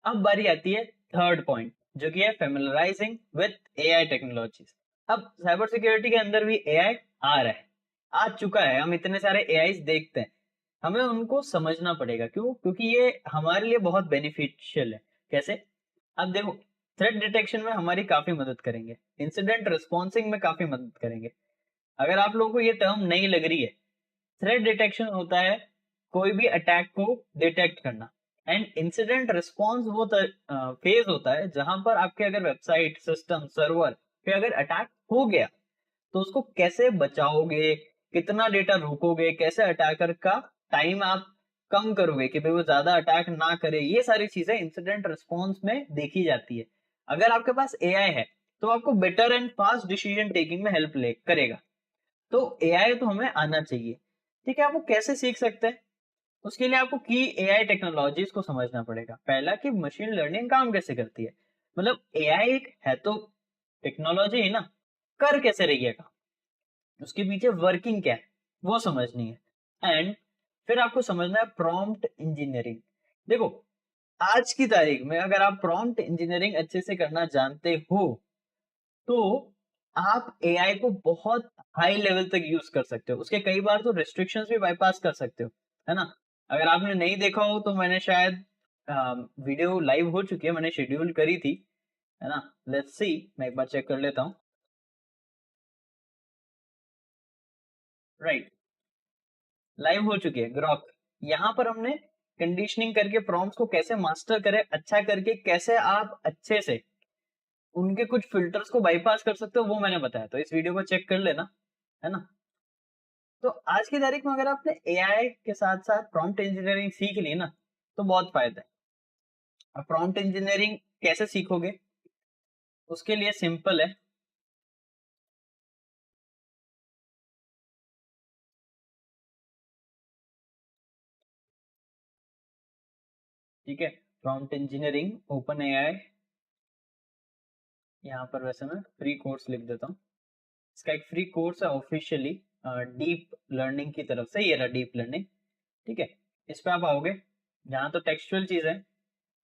अब बारी आती है थर्ड पॉइंट, जो कि है फेमिलराइजिंग विद एआई टेक्नोलॉजीज। अब साइबर सिक्योरिटी के अंदर भी एआई आ रहा है, आ चुका है। हम इतने सारे एआई देखते हैं, हमें उनको समझना पड़ेगा। क्यों? क्योंकि ये हमारे लिए बहुत बेनिफिशियल है। कैसे? अब देखो, थ्रेट डिटेक्शन में हमारी काफी मदद करेंगे, इंसिडेंट रिस्पॉन्सिंग में काफी मदद करेंगे। अगर आप लोगों को ये टर्म नहीं लग रही है, थ्रेट डिटेक्शन होता है कोई भी अटैक को डिटेक्ट करना, एंड इंसिडेंट रिस्पॉन्स वो फेज होता है जहां पर आपके अगर वेबसाइट, सिस्टम, सर्वर पे अगर अटैक हो गया तो उसको कैसे बचाओगे, कितना डेटा रोकोगे, कैसे अटैकर का टाइम आप कम करोगे कि भाई वो ज्यादा अटैक ना करे। ये सारी चीजें इंसिडेंट रिस्पॉन्स में देखी जाती है। अगर आपके पास एआई है तो आपको better and fast decision taking में हेल्प ले करेगा। तो एआई तो हमें आना चाहिए, ठीक है। आप वो कैसे सीख सकते हैं? उसके लिए आपको की एआई टेक्नोलॉजीज को समझना पड़ेगा। पहला कि मशीन लर्निंग काम कैसे करती है, मतलब एआई एक है तो टेक्नोलॉजी है ना, कर कैसे रही है काम, उसके पीछे वर्किंग क्या है वो समझनी है। एंड फिर आपको समझना है प्रॉम्प्ट इंजीनियरिंग। देखो आज की तारीख में अगर आप प्रॉम्प्ट इंजीनियरिंग अच्छे से करना जानते हो तो आप एआई को बहुत हाई लेवल तक यूज कर सकते हो, उसके कई बार तो रिस्ट्रिक्शंस भी बाईपास कर सकते हो, है ना। अगर आपने नहीं देखा हो तो मैंने शायद वीडियो लाइव हो चुकी है, मैंने शेड्यूल करी थी, है ना। लेट्स सी, मैं एक बार चेक कर लेता हूँ। राइट, लाइव हो चुकी है ग्रॉक। यहाँ पर हमने कंडीशनिंग करके प्रॉम्प्ट्स को कैसे मास्टर करें, अच्छा करके कैसे आप अच्छे से उनके कुछ फिल्टर्स को बाईपास कर सकते हो, वो मैंने बताया। तो इस वीडियो को चेक कर लेना, है ना। तो आज की तारीख में अगर आपने एआई के साथ साथ प्रॉम्प्ट इंजीनियरिंग सीख ली ना तो बहुत फायदा है। अब प्रॉम्प्ट इंजीनियरिंग कैसे सीखोगे, उसके लिए सिंपल है। ठीक है, प्रॉम्प्ट इंजीनियरिंग ओपन एआई, यहाँ पर वैसे मैं फ्री कोर्स लिख देता हूँ। इसका एक फ्री कोर्स है ऑफिशियली डीप लर्निंग की तरफ से, ये रहा डीप लर्निंग, ठीक है। इस पे आप आओगे, यहाँ तो टेक्सचुअल चीज है,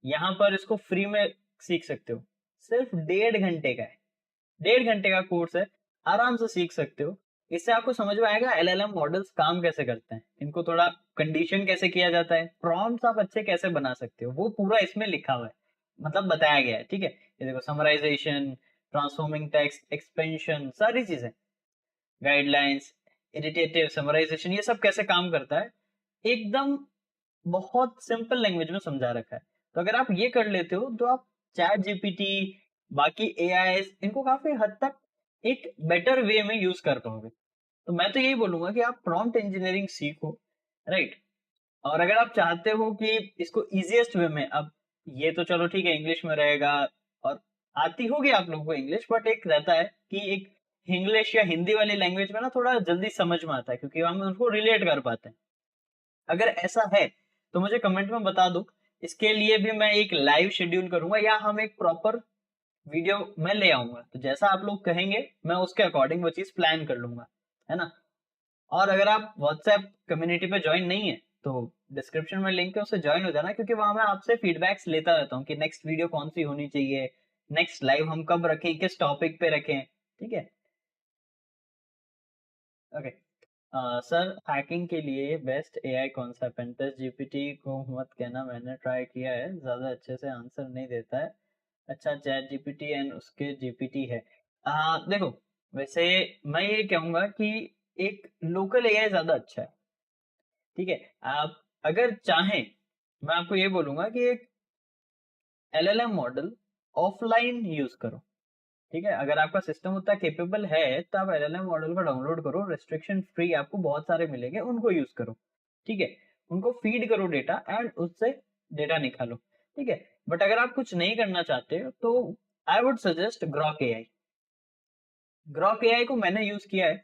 यहाँ पर इसको फ्री में सीख सकते हो। सिर्फ 1.5 घंटे का है, 1.5 घंटे का कोर्स है, आराम से सीख सकते हो। इससे आपको समझ में आएगा एलएलएम मॉडल्स काम कैसे करते हैं, इनको थोड़ा कंडीशन कैसे किया जाता है, प्रॉम्प्ट्स आप अच्छे कैसे बना सकते हो, वो पूरा इसमें लिखा हुआ है, मतलब बताया गया है, ठीक है। ये देखो, समराइजेशन, ट्रांसफॉर्मिंग टेक्स्ट, एक्सपेंशन, सारी चीजें, गाइडलाइंस, इरिटेटिव समराइजेशन, ये सब कैसे काम करता है एकदम बहुत सिंपल लैंग्वेज में समझा रखा है। तो अगर आप ये कर लेते हो तो आप चैट जीपीटी, बाकी एआई, इनको काफी हद तक एक बेटर वे में यूज कर पाओगे। तो मैं तो यही बोलूंगा कि आप प्रॉम्प्ट इंजीनियरिंग सीखो, राइट। और अगर आप चाहते हो कि इसको इजीएस्ट वे में, अब ये तो चलो ठीक है इंग्लिश में रहेगा और आती होगी आप लोगों को इंग्लिश, बट एक रहता है कि एक इंग्लिश या हिंदी वाली लैंग्वेज में ना थोड़ा जल्दी समझ में आता है क्योंकि हम उसको रिलेट कर पाते हैं। अगर ऐसा है तो मुझे कमेंट में बता दो, इसके लिए भी मैं एक लाइव शेड्यूल करूंगा या हम एक प्रॉपर वीडियो मैं ले आऊंगा, तो जैसा आप लोग कहेंगे मैं उसके अकॉर्डिंग वो चीज प्लान कर लूंगा, है ना। और अगर आप व्हाट्सएप कम्युनिटी पे ज्वाइन नहीं है तो डिस्क्रिप्शन में लिंक है, उससे ज्वाइन हो जाना, क्योंकि वहां मैं आपसे फीडबैक्स लेता रहता हूँ कि नेक्स्ट वीडियो कौन सी होनी चाहिए, नेक्स्ट लाइव हम कब रखें, किस टॉपिक पे रखें, ठीक है। ओके सर, हैकिंग के लिए बेस्ट एआई कौन सा है? पेंटेस्ट जीपीटी को मत कहना, मैंने ट्राई किया है, ज्यादा अच्छे से आंसर नहीं देता है। अच्छा, चैट जीपीटी एंड उसके जीपीटी है। देखो, वैसे मैं ये कहूंगा कि एक लोकल एआई ज्यादा अच्छा है, ठीक है। आप अगर चाहें, मैं आपको ये बोलूंगा कि एक एलएलएम मॉडल ऑफलाइन यूज करो, ठीक है। अगर आपका सिस्टम उतना केपेबल है तो आप एलएलएम मॉडल को डाउनलोड करो, रेस्ट्रिक्शन फ्री आपको बहुत सारे मिलेंगे, उनको यूज करो, ठीक है। उनको फीड करो डेटा एंड उससे डेटा निकालो, ठीक है। बट अगर आप कुछ नहीं करना चाहते तो I would suggest Grok AI. Grok AI को मैंने यूज किया है,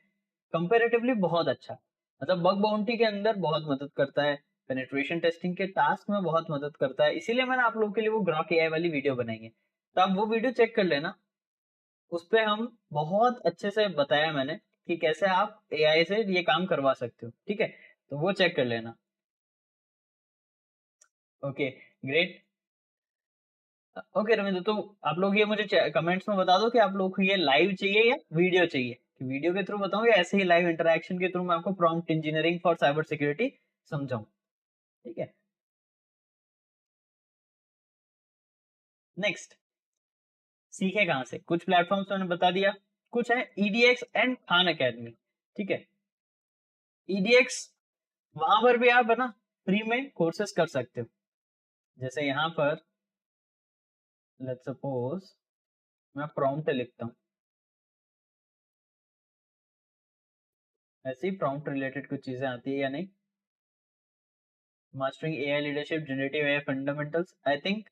कंपेरेटिवली बहुत अच्छा, मतलब बग बाउंटी के अंदर बहुत मदद करता है, पेनिट्रेशन टेस्टिंग के टास्क में बहुत मदद करता है, इसीलिए मैंने आप लोगों के लिए वो ग्रॉक एआई वाली वीडियो बनाई है, तो आप वो वीडियो चेक कर लेना। उस पे हम बहुत अच्छे से बताया मैंने कि कैसे आप एआई से ये काम करवा सकते हो, ठीक है। तो वो चेक कर लेना। Okay, great. ओके रविंद्र, तो आप लोग ये मुझे कमेंट्स में बता दो कि आप लोग को ये लाइव चाहिए या वीडियो चाहिए, कि वीडियो के थ्रू बताऊं या ऐसे ही लाइव इंटरेक्शन के थ्रू मैं आपको prompt engineering for cyber security समझाऊं, ठीक है। नेक्स्ट, सीखे कहाँ से? कुछ प्लेटफॉर्म्स मैंने बता दिया, कुछ है ईडीएक्स एंड खान एकेडमी, ठीक है। ईडीएक्स, वहां पर भी आप है ना फ्री में कोर्सेज कर सकते हो, जैसे यहाँ पर लेट्स सपोज मैं प्रॉम्प्ट लिखता हूँ, ऐसे ही प्रॉम्प्ट रिलेटेड कुछ चीजें आती है या नहीं। Mastering AI leadership generative AI fundamentals, I think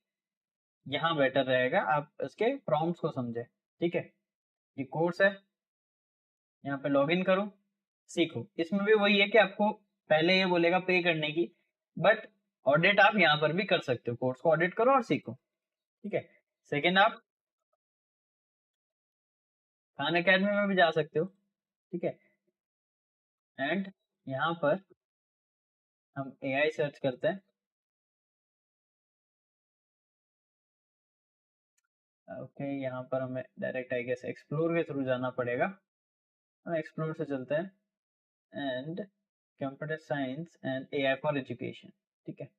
यहाँ बेटर रहेगा आप इसके प्रॉम्प्ट्स को समझे, ठीक है। ये कोर्स है, यहाँ पे लॉग इन करो, सीखो। इसमें भी वही है कि आपको पहले ये बोलेगा पे करने की, बट ऑडिट आप यहाँ पर भी कर सकते हो, कोर्स को ऑडिट करो और सीखो, ठीक है। सेकेंड, आप खान अकेडमी में भी जा सकते हो, ठीक है। एंड यहाँ पर हम एआई सर्च करते हैं। ओके, यहाँ पर हमें डायरेक्ट आई गेस एक्सप्लोर के थ्रू जाना पड़ेगा, हम एक्सप्लोर से चलते हैं and computer science and AI for education, ठीक है।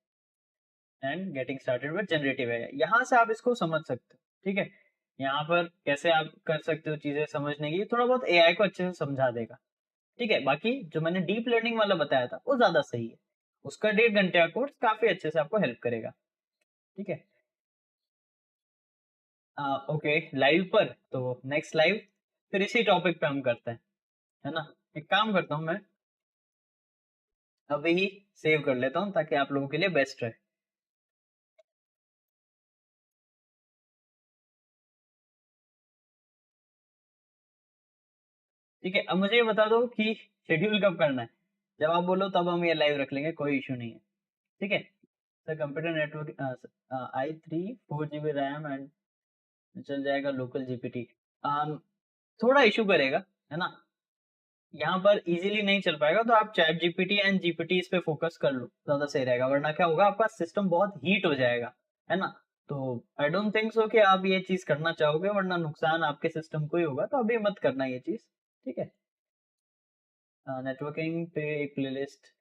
And getting started with generative AI, यहाँ से आप इसको समझ सकते हो, ठीक है। यहाँ पर कैसे आप कर सकते हो चीजें समझने की, थोड़ा बहुत एआई को अच्छे से समझा देगा, ठीक है। बाकी जो मैंने डीप लर्निंग वाला बताया था वो ज्यादा सही है, उसका 1.5 घंटे का कोर्स काफी अच्छे से आपको हेल्प करेगा, ठीक है। ओके, लाइव पर तो नेक्स्ट लाइव फिर इसी टॉपिक पे हम करते हैं, है ना। एक काम करता हूँ मैं अभी ही सेव कर लेता हूँ ताकि आप लोगों के लिए बेस्ट रहे। ठीक है, अब मुझे ये बता दो कि शेड्यूल कब करना है, जब आप बोलो तब हम ये लाइव रख लेंगे, कोई इशू नहीं है, ठीक है। Sir computer network i3 4 GB RAM and चल जाएगा लोकल जीपीटी, थोड़ा इशू करेगा, है ना। यहाँ पर इजीली नहीं चल पाएगा, तो आप चैट जीपीटी एंड जीपीटी इस पे फोकस कर लो, ज्यादा सही रहेगा, वरना क्या होगा आपका सिस्टम बहुत हीट हो जाएगा, है ना। तो आई डोंट थिंक सो कि आप ये चीज करना चाहोगे, वरना नुकसान आपके सिस्टम को ही होगा, तो अभी मत करना ये चीज, ठीक है। नेटवर्किंग पे एक प्लेलिस्ट,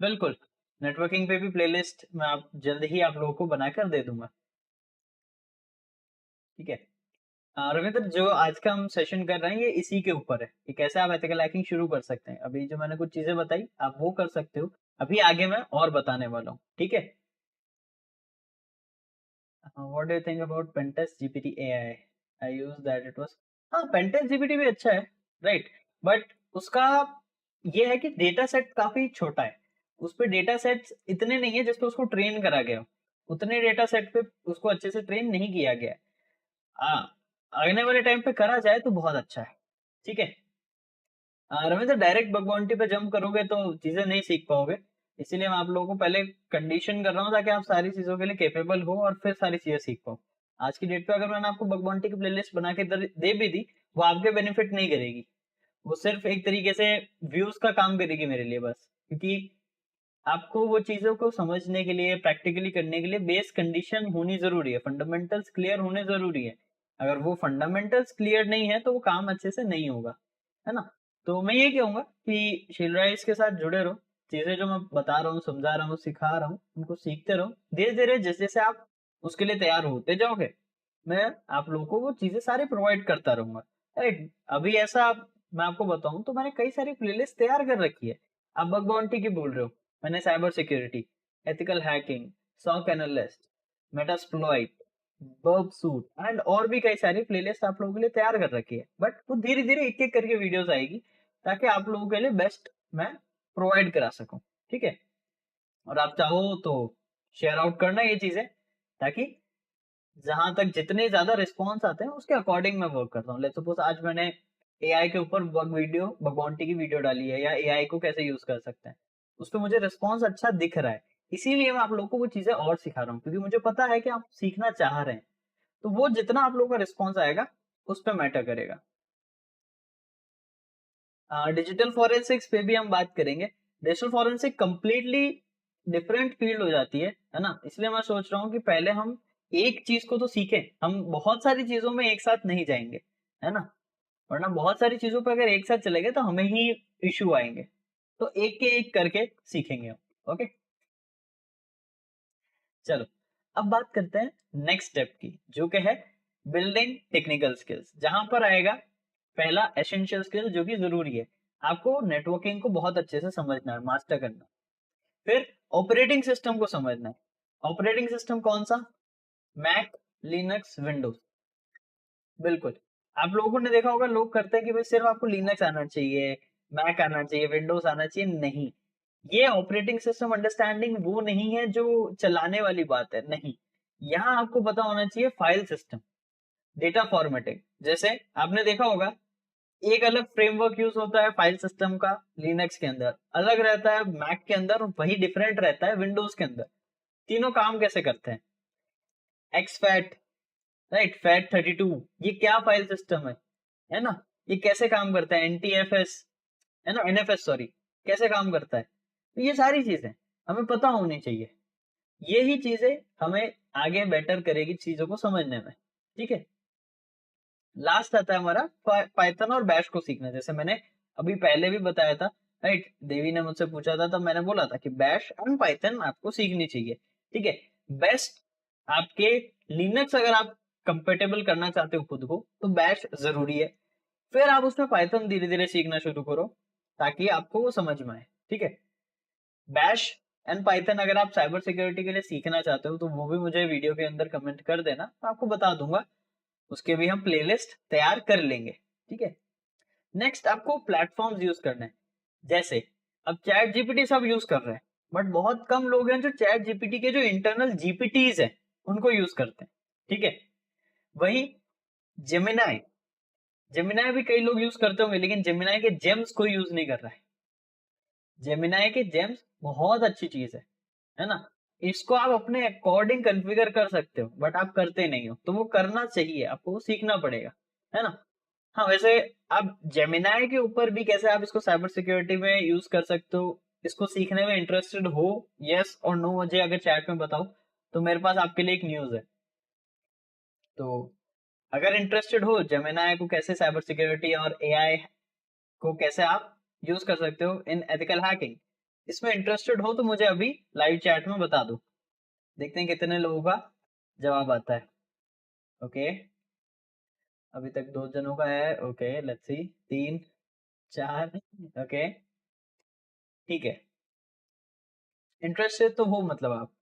बिल्कुल, नेटवर्किंग पे भी प्लेलिस्ट मैं आप जल्द ही आप लोगों को बनाकर दे दूंगा, ठीक है। रविंद्र, जो आज का हम सेशन कर रहे हैं ये इसी के ऊपर है कि कैसे आप एथिकल हैकिंग शुरू कर सकते हैं। अभी जो मैंने कुछ चीजें बताई आप वो कर सकते हो, अभी आगे मैं और बताने वाला हूँ, ठीक है। What do you think about pentest GPT AI? I use that, it was, हाँ पेंटेस्ट जीपीटी भी अच्छा है, राइट। बट उसका ये है कि डेटा सेट काफी छोटा है, उस पे डेटा सेट्स इतने नहीं है जिसपे उसको ट्रेन करा गया हो, उतने डेटा सेट पे उसको अच्छे से ट्रेन नहीं किया गया है। हाँ, आने वाले टाइम पे करा जाए तो बहुत अच्छा है, ठीक है। रविंद्र, डायरेक्ट बग बाउंटी पे जंप करोगे तो चीजें नहीं सीख पाओगे, इसीलिए मैं आप लोगों को पहले कंडीशन कर रहा हूँ ताकि आप सारी चीजों के लिए केपेबल हो और फिर सारी चीजें सीख पाओ। आज की डेट पे अगर मैंने आपको बग बाउंटी की प्लेलिस्ट बना के दे भी दी, वो आपके बेनिफिट नहीं करेगी, वो सिर्फ एक तरीके से व्यूज का काम करेगी मेरे लिए बस, क्योंकि आपको वो चीजों को समझने के लिए, प्रैक्टिकली करने के लिए बेस कंडीशन होनी जरूरी है, फंडामेंटल्स क्लियर होने जरूरी है। अगर वो फंडामेंटल्स क्लियर नहीं है तो वो काम अच्छे से नहीं होगा, है ना। तो मैं ये कहूंगा कि शिलराइज के साथ जुड़े रहो, चीजें जो मैं बता रहा हूँ, समझा रहा हूँ, सिखा रहा हूँ, उनको सीखते रहो। धीरे धीरे जैसे जैसे आप उसके लिए तैयार होते जाओगे, मैं आप लोगों को वो चीजें सारी प्रोवाइड करता रहूंगा। राइट, अभी ऐसा मैं आपको बताऊं तो मैंने कई सारी प्लेलिस्ट तैयार कर रखी है। आप बग बाउंटी की बोल रहे हो, मैंने cyber security, ethical hacking, SOC analyst, Metasploit, Burp Suite and और भी कई सारी प्लेलिस्ट आप लोगों के लिए तैयार कर रखी है। बट वो धीरे धीरे एक एक करके वीडियोस आएगी, ताकि आप लोगों के लिए बेस्ट मैं प्रोवाइड करा सकूं। ठीक है, और आप चाहो तो शेयर आउट करना ये चीजें, ताकि जहां तक जितने ज्यादा रिस्पॉन्स आते हैं उसके अकॉर्डिंग मैं वर्क करता हूँ। लेट्स सपोज आज मैंने एआई के ऊपर बग बाउंटी की वीडियो डाली है, या एआई को कैसे यूज कर सकते हैं, उस पर मुझे रिस्पॉन्स अच्छा दिख रहा है, इसीलिए मैं आप लोगों को वो चीजें और सिखा रहा हूँ, क्योंकि मुझे पता है कि आप सीखना चाह रहे हैं। तो वो जितना आप लोगों का रिस्पॉन्स आएगा उस पर मैटर करेगा। डिजिटल फॉरेंसिक्स पे भी हम बात करेंगे। Digital forensic completely different field हो जाती है ना, इसलिए मैं सोच रहा हूँ कि पहले हम एक चीज को तो सीखें, हम बहुत सारी चीजों में एक साथ नहीं जाएंगे, है ना, वरना बहुत सारी चीजों पर अगर एक साथ चले गए तो हमें ही इश्यू आएंगे। तो एक के एक करके सीखेंगे हम। ओके, चलो अब बात करते हैं नेक्स्ट स्टेप की, जो कि है बिल्डिंग टेक्निकल स्किल्स, जहां पर आएगा पहला एसेंशियल स्किल जो कि जरूरी है। आपको नेटवर्किंग को बहुत अच्छे से समझना है, मास्टर करना है। फिर ऑपरेटिंग सिस्टम को समझना है। ऑपरेटिंग सिस्टम कौन सा? Mac, Linux, Windows. बिल्कुल, आप लोगों ने देखा होगा लोग करते हैं कि भाई सिर्फ आपको लिनक्स आना चाहिए, मैक आना चाहिए, विंडोज आना चाहिए। नहीं, ये ऑपरेटिंग सिस्टम अंडरस्टैंडिंग वो नहीं है जो चलाने वाली बात है, नहीं। यहाँ आपको पता होना चाहिए फाइल सिस्टम, डेटा फॉर्मेटिंग। जैसे आपने देखा होगा एक अलग फ्रेमवर्क यूज होता है फाइल सिस्टम का लिनक्स के अंदर, अलग रहता है मैक के अंदर, और वही डिफरेंट रहता है विंडोज के अंदर। तीनों काम कैसे करते हैं? एक्सफैट, राइट, फैट 32, ये क्या फाइल सिस्टम है ना, ये कैसे काम करता है? एनटीएफएस, है ना, एनएफएस सॉरी, कैसे काम करता है? तो ये सारी चीजें हमें पता होनी चाहिए। यही चीजें हमें आगे बेटर करेगी चीजों को समझने में। ठीक है, लास्ट आता है हमारा पाइथन और बैश को सीखना। जैसे मैंने अभी पहले भी बताया था, राइट, देवी ने मुझसे पूछा था, तब मैंने बोला था कि बैश एंड पाइथन आपको सीखनी चाहिए। ठीक है, बेस्ट आपके लिनक्स अगर आप कंपेटेबल करना चाहते हो खुद को, तो बैश जरूरी है। फिर आप उसमें पाइथन धीरे धीरे सीखना शुरू करो, ताकि आपको वो समझ में आए। ठीक है, बैश एंड पाइथन अगर आप साइबर सिक्योरिटी के लिए सीखना चाहते हो तो वो भी मुझे वीडियो के अंदर कमेंट कर देना, मैं आपको बता दूंगा, उसके भी हम प्लेलिस्ट तैयार कर लेंगे। ठीक है, नेक्स्ट आपको प्लेटफॉर्म्स यूज करना है। जैसे अब चैट जीपीटी सब यूज कर रहे हैं, बट बहुत कम लोग हैं जो चैट जीपीटी के जो इंटरनल जीपीटीज है उनको यूज करते हैं। ठीक है, वही जेमिनाई, जेमिनाई भी कई लोग यूज करते होंगे, लेकिन जेमिनाई के जेम्स कोई यूज नहीं कर रहा है। जेमिनाई के जेम्स बहुत अच्छी चीज है ना, इसको आप अपने अकॉर्डिंग कॉन्फ़िगर कर सकते हो, बट आप करते नहीं हो, तो वो करना चाहिए, आपको वो सीखना पड़ेगा, है ना। हाँ, वैसे आप जेमिनाई के ऊपर भी कैसे आप इसको साइबर सिक्योरिटी में यूज कर सकते हो, इसको सीखने में इंटरेस्टेड हो, यस और नो मुझे अगर चैट में बताओ, तो मेरे पास आपके लिए एक न्यूज है। तो अगर इंटरेस्टेड हो जेमिनाई को कैसे साइबर सिक्योरिटी और एआई को कैसे आप यूज कर सकते हो इन एथिकल हैकिंग, इसमें इंटरेस्टेड हो तो मुझे अभी लाइव चैट में बता दो। देखते हैं कितने लोगों का जवाब आता है। ओके, अभी तक 2 जनों का है। Okay, let's see, 3, 4। ओके, ठीक है, इंटरेस्टेड तो हो मतलब आप।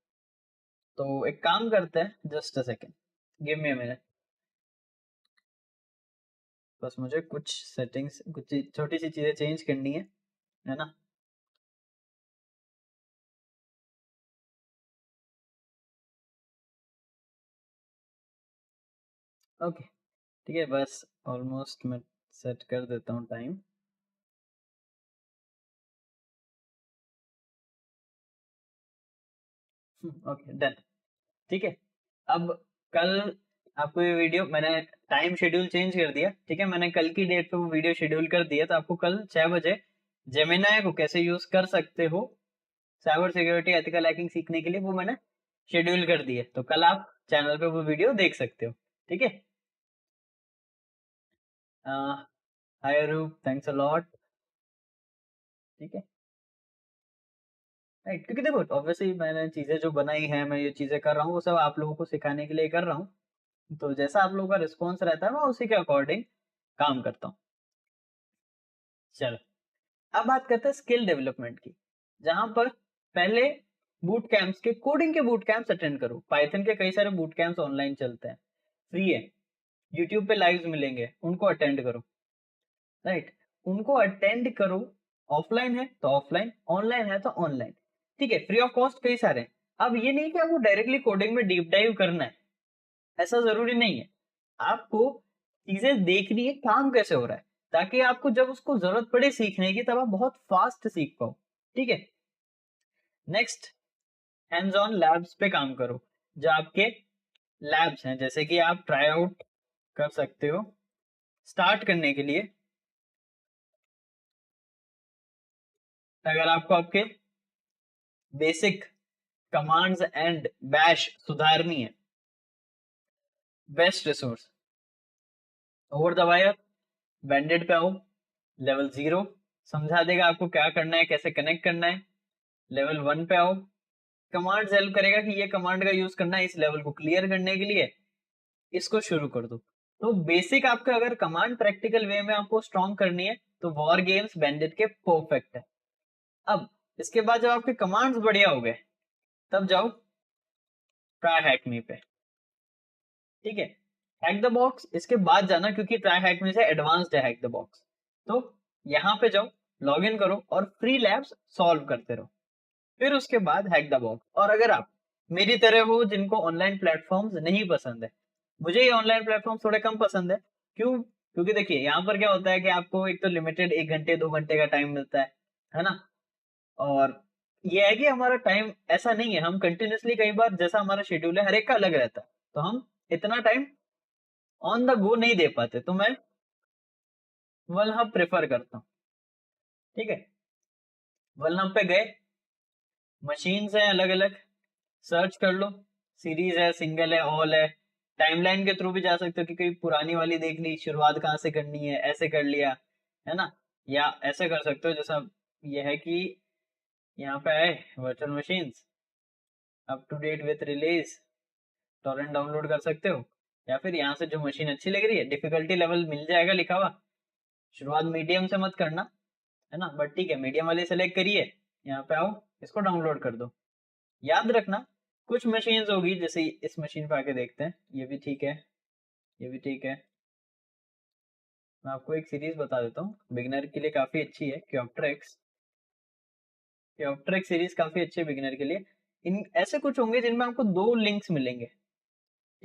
तो एक काम करते हैं, just a second, give me a minute, बस मुझे कुछ सेटिंग्स, कुछ छोटी सी चीजें चेंज करनी है ना। ओके, ठीक है, बस ऑलमोस्ट मैं सेट कर देता हूँ टाइम। Okay, done. ठीक है, अब कल आपको ये वीडियो मैंने टाइम शेड्यूल चेंज कर दिया, ठीक है, मैंने कल की डेट पे वो वीडियो शेड्यूल कर दिया, तो आपको कल 6 बजे जेमिनाई को कैसे यूज कर सकते हो साइबर सिक्योरिटी एथिकल हैकिंग सीखने के लिए, वो मैंने शेड्यूल कर दिया, तो कल आप चैनल पे वो वीडियो देख सकते हो, ठीक है। हाय रूप, थैंक्स अ लॉट, ठीक है। राइट, क्योंकि देखो ऑब्वियसली मैंने चीजें जो बनाई हैं, मैं ये चीजें कर रहा हूँ, वो सब आप लोगों को सिखाने के लिए कर रहा हूँ, तो जैसा आप लोगों का रिस्पॉन्स रहता है मैं उसी के अकॉर्डिंग काम करता हूँ। चलो, अब बात करते हैं स्किल डेवलपमेंट की, जहां पर पहले बूट कैंप्स के, कोडिंग के बूट कैंप्स अटेंड करो। पाइथन के कई सारे बूट कैंप्स ऑनलाइन चलते हैं, फ्री है, यूट्यूब पे लाइव्स मिलेंगे, उनको अटेंड करो। राइट, उनको अटेंड करो, ऑफलाइन है तो ऑफलाइन, ऑनलाइन है तो ऑनलाइन, ठीक है, फ्री ऑफ कॉस्ट कई सारे हैं। अब ये नहीं कि आपको डायरेक्टली कोडिंग में डीप डाइव करना है, ऐसा जरूरी नहीं है, आपको चीजें देखनी है काम कैसे हो रहा है, ताकि आपको जब उसको जरूरत पड़े सीखने की तब आप बहुत फास्ट सीख पाओ, ठीक है। नेक्स्ट, हैंड्स ऑन लैब्स पे काम करो, जो आपके लैब्स हैं, जैसे कि आप ट्राई आउट कर सकते हो स्टार्ट करने के लिए। अगर आपको आपके बेसिक कमांड्स एंड बैश सुधारनी है, best resource over the wire, bandit पे आओ, लेवल 0 समझा देगा आपको क्या करना है, कैसे कनेक्ट करना है। लेवल 1 पे आओ, कमांड हेल्प करेगा कि ये कमांड का यूज करना है इस लेवल को क्लियर करने के लिए, इसको शुरू कर दो। तो बेसिक आपका अगर कमांड प्रैक्टिकल वे में आपको स्ट्रॉन्ग करनी है तो वॉर गेम्स बैंडेड के परफेक्ट है। अब इसके बाद जब आपके कमांड्स बढ़िया हो गए, तब जाओ ट्राई हैक मी पे, ठीक है। हैक द बॉक्स इसके बाद जाना, क्योंकि ट्राई हैक मी से एडवांस्ड है हैक द बॉक्स। तो यहाँ पे जाओ, लॉग इन करो और फ्री लैब्स सॉल्व करते रहो, फिर उसके बाद हैक द बॉक्स। और अगर आप मेरी तरह हो जिनको ऑनलाइन प्लेटफॉर्म्स नहीं पसंद है, मुझे ये ऑनलाइन प्लेटफॉर्म थोड़े कम पसंद है, क्यों, क्योंकि देखिए यहाँ पर क्या होता है कि आपको एक तो लिमिटेड 1 घंटे 2 घंटे का टाइम मिलता है ना। और ये है कि हमारा टाइम ऐसा नहीं है, हम कंटिन्यूसली कई बार जैसा हमारा शेड्यूल है हर एक का अलग रहता है, तो हम इतना टाइम ऑन द गो नहीं दे पाते, तो मैं वलहब प्रेफर करता हूँ, ठीक है। वलहब पे गए, मशीन्स हैं अलग अलग, सर्च कर लो, सीरीज है, सिंगल है, ऑल है। टाइमलाइन के थ्रू भी जा सकते हो कि कोई पुरानी वाली देख ली, शुरुआत कहाँ से करनी है, ऐसे कर लिया, है ना। या ऐसे कर सकते हो जैसा ये है कि यहाँ पे आए virtual machines up to date with release, torrent download कर सकते हो। या फिर यहाँ से जो मशीन अच्छी लग रही है, डिफिकल्टी लेवल मिल जाएगा लिखा हुआ, शुरुआत मीडियम से मत करना, है ना, बट ठीक है मीडियम वाली सेलेक्ट करिए, यहाँ पे आओ, इसको डाउनलोड कर दो। याद रखना कुछ मशीन्स होगी, जैसे इस मशीन पे आके देखते हैं, ये भी ठीक है, ये भी ठीक है। मैं आपको एक सीरीज बता देता हूँ, बिगिनर के लिए काफी अच्छी है, क्योप्ट्रेक्स। क्योप्ट्रेक्स सीरीज काफी अच्छी है बिगिनर के लिए। इन ऐसे कुछ होंगे जिनमें आपको 2 लिंक्स मिलेंगे,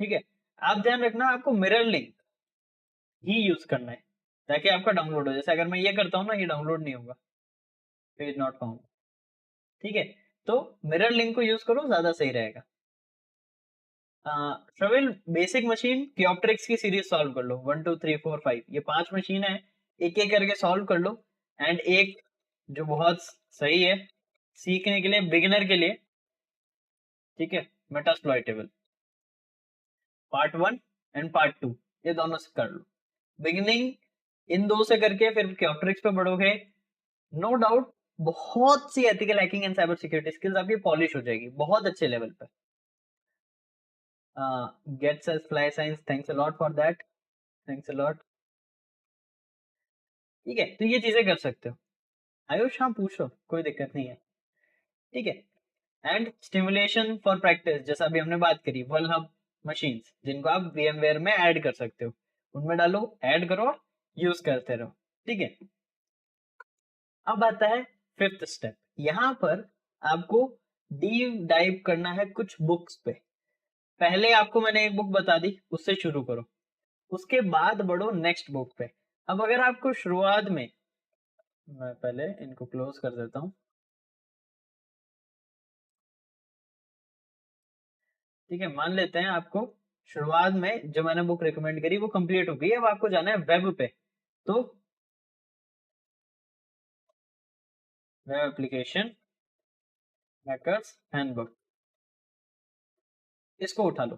ठीक है। आप ध्यान रखना आपको मिरर लिंक ही यूज करना है, ताकि आपका डाउनलोड हो। जैसे अगर मैं ये करता हूँ ना, ये डाउनलोड नहीं होगा, पेज नॉट फाउंड, ठीक है। तो मिरर लिंक को यूज करो, ज्यादा सही रहेगा। ट्रेवल बेसिक मशीन क्योप्ट्रिक्स की सीरीज सॉल्व कर लो, 1 2 3 4 5, ये 5 मशीन है, एक एक करके सॉल्व कर लो। एंड एक जो बहुत सही है सीखने के लिए बिगिनर के लिए, ठीक है, मेटास्प्लॉइटेबल पार्ट 1 एंड पार्ट 2, ये दोनों से कर लो। बिगिनिंग इन दो से करके फिर क्योप्ट्रिक्स पे बढ़ोगे, नो डाउट बहुत सी ethical hacking and cyber security skills आपकी पॉलिश हो जाएगी बहुत अच्छे लेवल पर। Get sales fly science, thanks a lot for that, thanks a lot, ठीक है। तो ये चीजें कर सकते हो आयुष, हाँ पूछो, कोई दिक्कत नहीं है, ठीक है। एंड स्टिमुलेशन फॉर प्रैक्टिस, जैसा अभी हमने बात करी, वर्ल हब मशीन्स जिनको आप VMware में ऐड कर सकते हो, उनमें डालो, ऐड करो, यूज करते रहो, ठीक है। अब आता है फिफ्थ स्टेप, यहाँ पर आपको डीप डाइव करना है कुछ बुक्स पे। पहले आपको मैंने एक बुक बता दी, उससे शुरू करो, उसके बाद बढ़ो नेक्स्ट बुक पे। अब अगर आपको शुरुआत में, मैं पहले इनको क्लोज कर देता हूँ, ठीक है, मान लेते हैं आपको शुरुआत में जो मैंने बुक रिकमेंड करी वो कंप्लीट हो गई, अब आपको जाना है वेब पे। तो वेब एप्लीकेशन हैकर्स हैंडबुक, इसको उठा लो।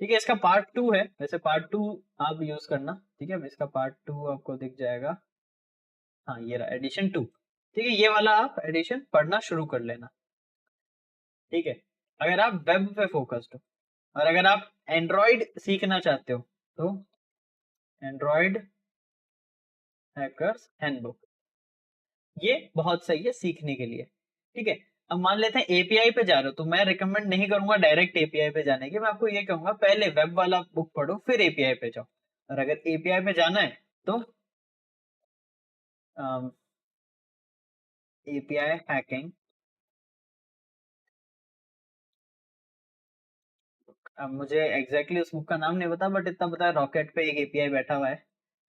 ठीक है, इसका पार्ट 2 है, वैसे पार्ट 2 आप यूज करना। ठीक है, इसका पार्ट 2 आपको दिख जाएगा। हाँ, ये रहा एडिशन 2। ठीक है, ये वाला आप एडिशन पढ़ना शुरू कर लेना। ठीक है, अगर आप वेब पे फोकस्ड हो और अगर आप एंड्रॉइड सीखना चाहते हो तो एंड्रॉइड हैकर्स हैंडबुक ये बहुत सही है सीखने के लिए। ठीक है, अब मान लेते हैं एपीआई पे जा रहे हो, तो मैं रिकमेंड नहीं करूंगा डायरेक्ट एपीआई पे जाने की, मैं आपको ये कहूंगा पहले वेब वाला बुक पढ़ो फिर एपीआई पे जाओ। और अगर एपीआई पे जाना है तो एपीआई हैकिंग, अब मुझे एग्जैक्टली उस बुक का नाम नहीं पता, बट इतना पता है रॉकेट पे एक एपीआई बैठा हुआ है।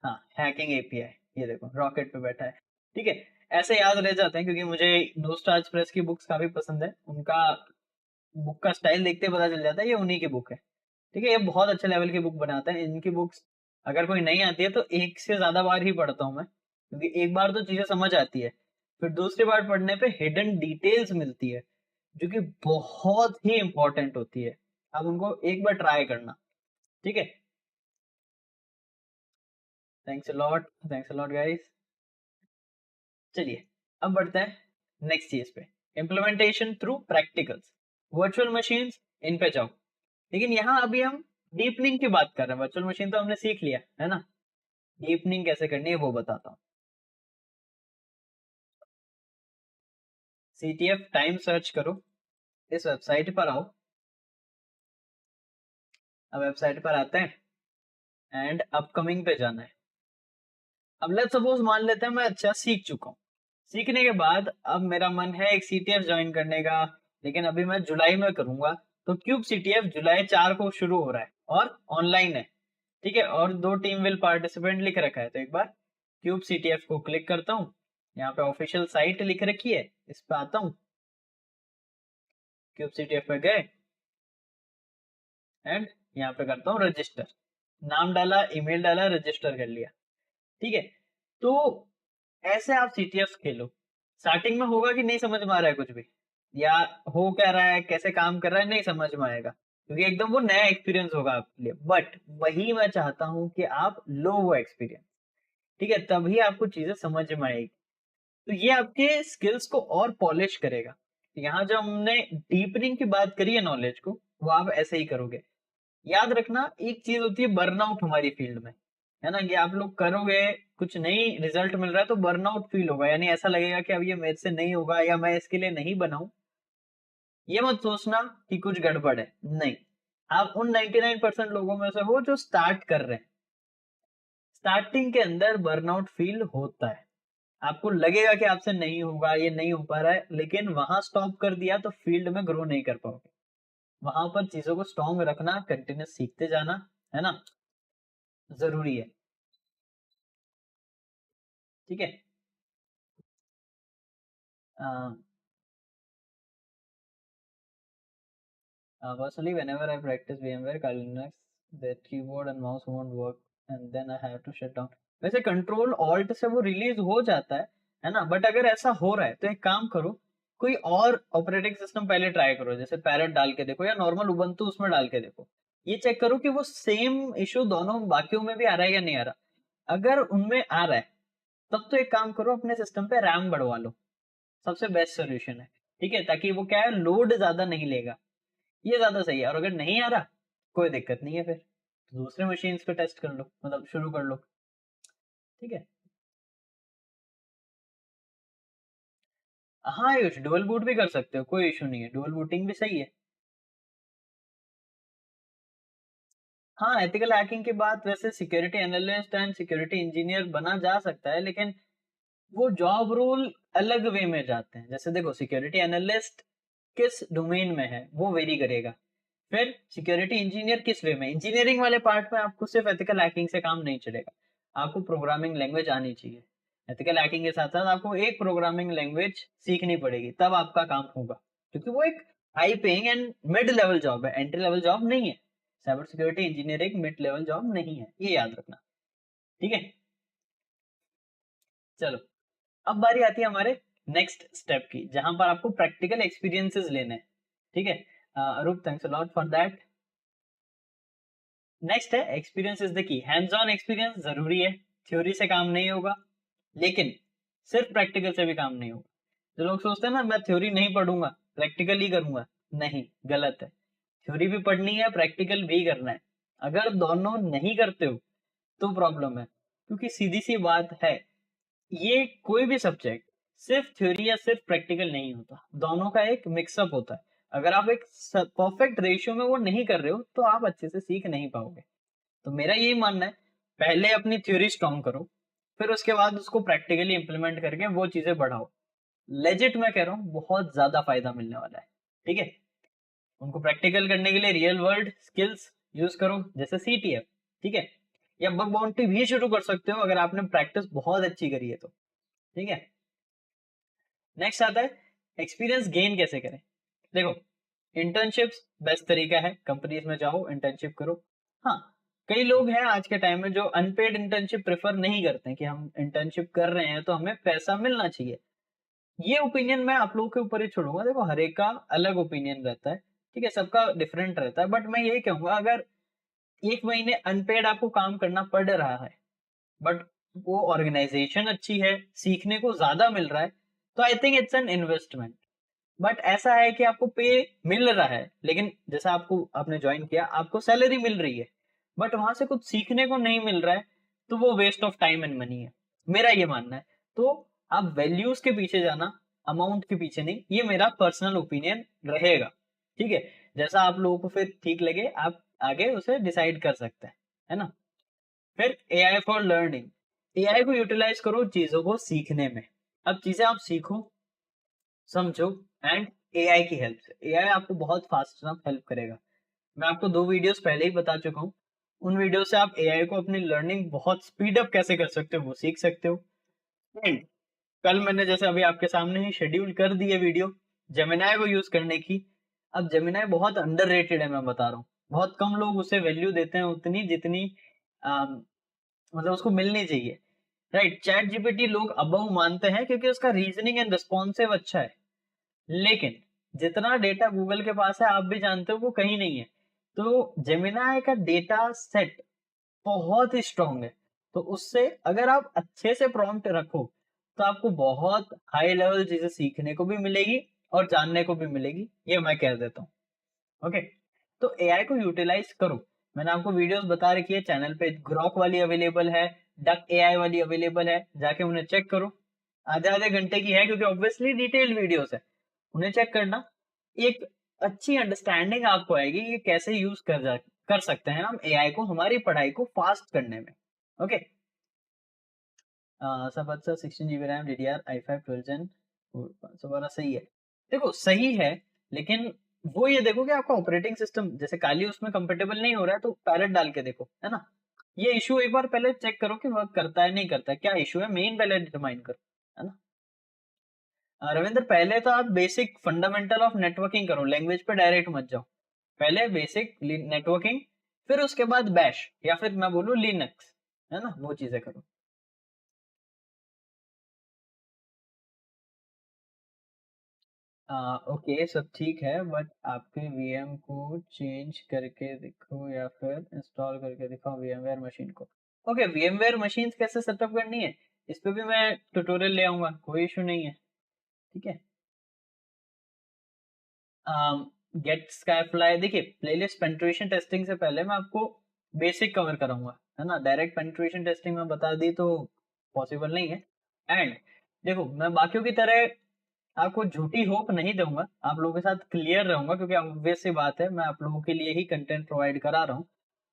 हाँ, हैकिंग एपीआई, ये देखो रॉकेट पे बैठा है। ठीक है, ऐसे याद रह जाते हैं क्योंकि मुझे नो स्टार्च प्रेस की बुक्स काफी पसंद है, उनका बुक का स्टाइल देखते पता चल जाता है ये उन्हीं की बुक है। ठीक है, ये बहुत अच्छे लेवल की बुक बनाते हैं, इनकी बुक्स अगर कोई नहीं आती है तो एक से ज्यादा बार ही पढ़ता हूँ मैं, क्योंकि एक बार तो चीजें समझ आती है, फिर दूसरी बार पढ़ने पे हिडन डिटेल्स मिलती है जो कि बहुत ही इंपॉर्टेंट होती है। आप उनको एक बार ट्राई करना। ठीक है, थैंक्स अ लॉट गाइस। चलिए, अब बढ़ते हैं नेक्स्ट चीज पे, implementation through practicals, virtual machines, इन पे जाओ। लेकिन यहाँ अभी हम डीपनिंग की बात कर रहे हैं, वर्चुअल मशीन तो हमने सीख लिया है ना, डीपनिंग कैसे करनी है वो बताता हूँ। सीटीएफ टाइम सर्च करो, इस वेबसाइट पर आओ। अब वेबसाइट पर आते हैं एंड अपकमिंग पे जाना है। अब लेट्स सपोज मान लेते हैं मैं अच्छा सीख चुका हूँ, सीखने के बाद अब मेरा मन है एक सीटीएफ ज्वाइन करने का, लेकिन अभी मैं जुलाई में करूंगा। तो क्यूब सीटीएफ जुलाई 4 को शुरू हो रहा है और ऑनलाइन है। ठीक है, और 2 टीम विल पार्टिसिपेंट लिख रखा है, तो एक बार क्यूब सीटीएफ को क्लिक करता हूँ, यहाँ पे ऑफिशियल साइट लिख रखी है, इस पे आता हूँ, क्यूब सीटीएफ पे गए एंड यहाँ पे करता हूँ रजिस्टर, नाम डाला, ईमेल डाला, रजिस्टर कर लिया। ठीक है, तो ऐसे आप सीटीएफ खेलो। स्टार्टिंग में होगा कि नहीं समझ में आ रहा है कुछ भी, या हो क्या रहा है, कैसे काम कर रहा है, नहीं समझ में आएगा, क्योंकि एकदम वो नया एक्सपीरियंस होगा आपके लिए, बट वही मैं चाहता हूँ कि आप लो वो एक्सपीरियंस। ठीक है, तभी आपको चीजें समझ में आएगी, तो ये आपके स्किल्स को और पॉलिश करेगा। यहाँ जो हमने डीपनिंग की बात करी है नॉलेज को, वो आप ऐसे ही करोगे। याद रखना, एक चीज होती है बर्नआउट हमारी फील्ड में, है ना, कि आप लोग करोगे, कुछ नहीं रिजल्ट मिल रहा है तो बर्नआउट फील होगा, यानी ऐसा लगेगा कि अब ये मेरे से नहीं होगा या मैं इसके लिए नहीं बनाऊं। ये मत सोचना कि कुछ गड़बड़ है, नहीं, आप उन 99% लोगों में से हो जो स्टार्ट कर रहे हैं। स्टार्टिंग के अंदर बर्नआउट फील होता है, आपको लगेगा कि आपसे नहीं होगा, ये नहीं हो पा रहा है, लेकिन वहां स्टॉप कर दिया तो फील्ड में ग्रो नहीं कर पाओगे। वहां पर चीजों को स्ट्रॉन्ग रखना, कंटिन्यूस सीखते जाना, है ना, जरूरी है। ठीक है, personally whenever I practice VMware Kali Linux, the keyboard and mouse won't work and then I have to shut down। वैसे कंट्रोल ऑल्ट से वो रिलीज हो जाता है ना, बट अगर ऐसा हो रहा है तो एक काम करो, कोई और ऑपरेटिंग सिस्टम पहले ट्राई करो, जैसे पैरेट डाल के देखो या नॉर्मल उबंटू उसमें डाल के देखो, ये चेक करो कि वो सेम इशू दोनों बाकियों में भी आ रहा है या नहीं आ रहा। अगर उनमें आ रहा है तब तो एक काम करो, अपने सिस्टम पे रैम बढ़वा लो, सबसे बेस्ट सोल्यूशन है। ठीक है, ताकि वो क्या है, लोड ज्यादा नहीं लेगा, ये ज्यादा सही है। और अगर नहीं आ रहा, कोई दिक्कत नहीं है, फिर दूसरे मशीन्स पे टेस्ट कर लो, मतलब शुरू कर लो। ठीक है, हाँ आयुष, डुअल बूट भी कर सकते हो, कोई इशू नहीं है, डुअल बूटिंग भी सही है। हाँ, एथिकल हैकिंग की बात, वैसे security analyst and security engineer बना जा सकता है, लेकिन वो जॉब रोल अलग वे में जाते हैं। जैसे देखो, सिक्योरिटी एनालिस्ट किस डोमेन में है वो वेरी करेगा, फिर सिक्योरिटी इंजीनियर किस वे में, इंजीनियरिंग वाले पार्ट में आपको सिर्फ एथिकल हैकिंग से काम नहीं चलेगा, आपको प्रोग्रामिंग लैंग्वेज आनी चाहिए। एथिकल हैकिंग के साथ साथ आपको एक प्रोग्रामिंग लैंग्वेज सीखनी पड़ेगी, तब आपका काम होगा, क्योंकि वो एक high paying and mid level job है, एंट्री लेवल जॉब नहीं है। Cyber security engineering mid level job नहीं है, ये याद रखना, ठीक है। चलो, अब बारी आती है हमारे नेक्स्ट स्टेप की, जहां पर आपको प्रैक्टिकल एक्सपीरियंसेस लेने हैं, ठीक है। Arup, thanks a lot for that. Next है experience is the key. Hands on experience जरूरी है, थ्योरी से काम नहीं होगा, लेकिन सिर्फ प्रैक्टिकल से भी काम नहीं होगा। जो लोग सोचते हैं ना मैं थ्योरी नहीं पढ़ूंगा प्रैक्टिकल ही करूंगा, नहीं, गलत है। थ्योरी भी पढ़नी है, प्रैक्टिकल भी करना है। अगर दोनों नहीं करते हो तो प्रॉब्लम है, क्योंकि सीधी सी बात है, ये कोई भी सब्जेक्ट सिर्फ थ्योरी या सिर्फ प्रैक्टिकल नहीं होता, दोनों का एक मिक्सअप होता है। अगर आप एक परफेक्ट रेशियो में वो नहीं कर रहे हो तो आप अच्छे से सीख नहीं पाओगे। तो मेरा यही मानना है, पहले अपनी थ्योरी स्ट्रॉन्ग करो, फिर उसके बाद उसको प्रैक्टिकली इंप्लीमेंट करके वो चीजें बढ़ाओ। लेजिट मैं कह रहा हूँ बहुत ज्यादा फायदा मिलने वाला है, ठीक है। उनको प्रैक्टिकल करने के लिए रियल वर्ल्ड स्किल्स यूज करो, जैसे CTF, ठीक है, या बग बाउंटी भी शुरू कर सकते हो अगर आपने प्रैक्टिस बहुत अच्छी करी है तो, ठीक है। नेक्स्ट आता है एक्सपीरियंस गेन कैसे करें। देखो, इंटर्नशिप्स बेस्ट तरीका है, कंपनीज में जाओ इंटर्नशिप करो। हाँ, कई लोग हैं आज के टाइम में जो अनपेड इंटर्नशिप प्रेफर नहीं करते हैं, कि हम इंटर्नशिप कर रहे हैं तो हमें पैसा मिलना चाहिए। ये ओपिनियन मैं आप लोगों के ऊपर ही छोड़ूंगा, देखो हर एक का अलग ओपिनियन रहता है, ठीक है, सबका डिफरेंट रहता है। बट मैं यही कहूंगा, अगर 1 महीने अनपेड आपको काम करना पड़ रहा है, बट वो ऑर्गेनाइजेशन अच्छी है, सीखने को ज्यादा मिल रहा है, तो I think it's an investment. But ऐसा है कि आपको पे मिल रहा है, लेकिन जैसा आपने ज्वाइन किया, आपको सैलरी मिल रही है, बट वहां से कुछ सीखने को नहीं मिल रहा है, तो वो waste of time and money है, मेरा ये मानना है। तो आप वैल्यूज के पीछे जाना, अमाउंट के पीछे नहीं, ये मेरा पर्सनल ओपिनियन रहेगा, ठीक है। जैसा आप लोगों को फिर ठीक लगे, आप आगे उसे डिसाइड कर सकते हैं, है ना। फिर AI फॉर लर्निंग, AI को यूटिलाइज करो चीजों को सीखने में। अब चीजें आप सीखो, समझो, एंड AI की हेल्प से, AI आपको बहुत फास्ट हेल्प करेगा। मैं आपको 2 वीडियोस पहले ही बता चुका हूँ, उन वीडियो से आप AI को अपनी लर्निंग बहुत स्पीड अप कैसे कर सकते हो वो सीख सकते हो। एंड कल मैंने जैसे अभी आपके सामने ही शेड्यूल कर दी है वीडियो जेमिनाई को यूज करने की। अब जेमिनाई बहुत अंडररेटेड है, मैं बता रहा हूँ, बहुत कम लोग उसे वैल्यू देते हैं उतनी जितनी मतलब उसको मिलनी चाहिए, राइट। चैट जीपीटी लोग अबव मानते हैं क्योंकि उसका रीजनिंग एंड रिस्पॉन्सिव अच्छा है, लेकिन जितना डेटा गूगल के पास है आप भी जानते हो वो कहीं नहीं है। तो जेमिनाई का डेटा सेट बहुत ही स्ट्रांग है, तो उससे अगर आप अच्छे से प्रॉम्प्ट रखो तो आपको बहुत हाई लेवल चीजें सीखने को भी मिलेगी और जानने को भी मिलेगी, ये मैं कह देता हूँ, ओके। तो एआई को यूटिलाइज करो, मैंने आपको वीडियोस बता रखी है चैनल पे, ग्रॉक वाली अवेलेबल है, डक एआई वाली अवेलेबल है, जाके उन्हें चेक करो। आधे आधे घंटे की है, क्योंकि ऑब्वियसली डिटेल्ड वीडियोस है, उन्हें चेक करना। एक अच्छी अंडरस्टैंडिंग आपको आएगी कि कैसे यूज कर सकते हैं हम एआई को हमारी पढ़ाई को फास्ट करने में, ओके। सब अच्छा, 16 GB रैम, DDR5 12 Gen 512 सही है। देखो सही है, लेकिन वो ये देखो कि आपका ऑपरेटिंग सिस्टम जैसे काली उसमें कंपेटेबल नहीं हो रहा है, तो पैरेट डाल के देखो, है ना। ये इशू एक बार पहले चेक करो कि वर्क करता है नहीं करता है, क्या इशू है मेन पहले डिटरमाइन करो, है ना। रविंद्र, पहले तो आप बेसिक फंडामेंटल ऑफ नेटवर्किंग करो, लैंग्वेज पे डायरेक्ट मत जाओ, पहले बेसिक नेटवर्किंग, फिर उसके बाद बैश या फिर मैं बोलूँ लिनक्स, है ना, वो चीजें करो। ओके, सब ठीक है, बट आपके वीएम को चेंज करके दिखो या फिर इंस्टॉल करके दिखाओ VMware मशीन को। ओके, VMware मशीन कैसे सेटअप करनी है, इस पे भी मैं ट्यूटोरियल ले आऊंगा, कोई इशू नहीं है, ठीक है। गेट स्काईफ्लाई, देखिए प्लेलिस्ट पेनिट्रेशन टेस्टिंग से पहले मैं आपको बेसिक कवर कराऊंगा, है ना। डायरेक्ट पेनिट्रेशन टेस्टिंग में बता दी तो पॉसिबल नहीं है। एंड देखो, मैं बाकियों की तरह आपको झूठी होप नहीं दूंगा, आप लोगों के साथ क्लियर रहूंगा, क्योंकि ऑब्वियस सी बात है मैं आप लोगों के लिए ही कंटेंट प्रोवाइड करा रहा हूँ,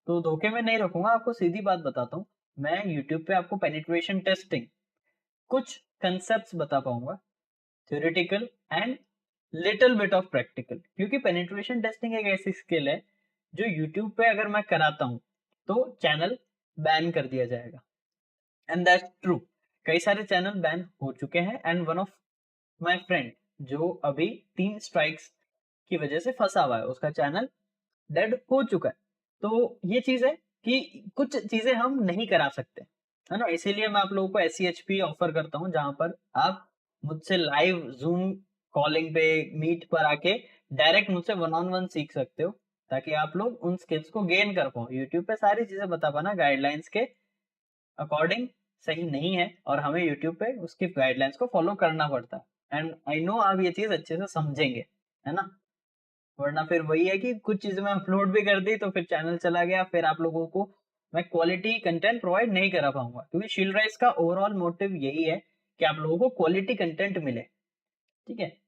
तो धोखे में नहीं रखूंगा आपको, सीधी बात बताता हूँ। मैं यूट्यूब पे आपको पेनिट्रेशन टेस्टिंग कुछ कंसेप्ट बता पाऊंगा, theoretical and little bit of practical, क्योंकि पेनिट्रेशन टेस्टिंग एक ऐसी स्किल है जो यूट्यूब पे अगर मैं कराता हूँ तो चैनल बैन कर दिया जाएगा, एंड दैट्स ट्रू। कई सारे चैनल बैन हो चुके हैं, and one of my friend जो अभी 3 स्ट्राइक्स की वजह से फंसा हुआ है, उसका चैनल डेड हो चुका है। तो ये चीज है कि कुछ चीजें हम नहीं करा सकते, है ना। इसीलिए मैं आप लोगों को SCHP ऑफर करता हूँ, जहां पर आप मुझसे लाइव जूम कॉलिंग पे, मीट पर आके डायरेक्ट मुझसे वन ऑन वन सीख सकते हो, ताकि आप लोग उन स्किल्स को गेन कर पाओ। यूट्यूब पे सारी चीजें बता पाना गाइडलाइंस के अकॉर्डिंग सही नहीं है, और हमें यूट्यूब पे उसकी गाइडलाइंस को फॉलो करना पड़ता है। एंड आई नो आप ये चीज अच्छे से समझेंगे, है ना। वरना फिर वही है कि कुछ चीजें मैं अपलोड भी कर दी तो फिर चैनल चला गया, फिर आप लोगों को मैं क्वालिटी कंटेंट प्रोवाइड नहीं करा पाऊंगा, क्योंकि शील्ड राइज का ओवरऑल मोटिव यही है कि आप लोगों को क्वालिटी कंटेंट मिले, ठीक है।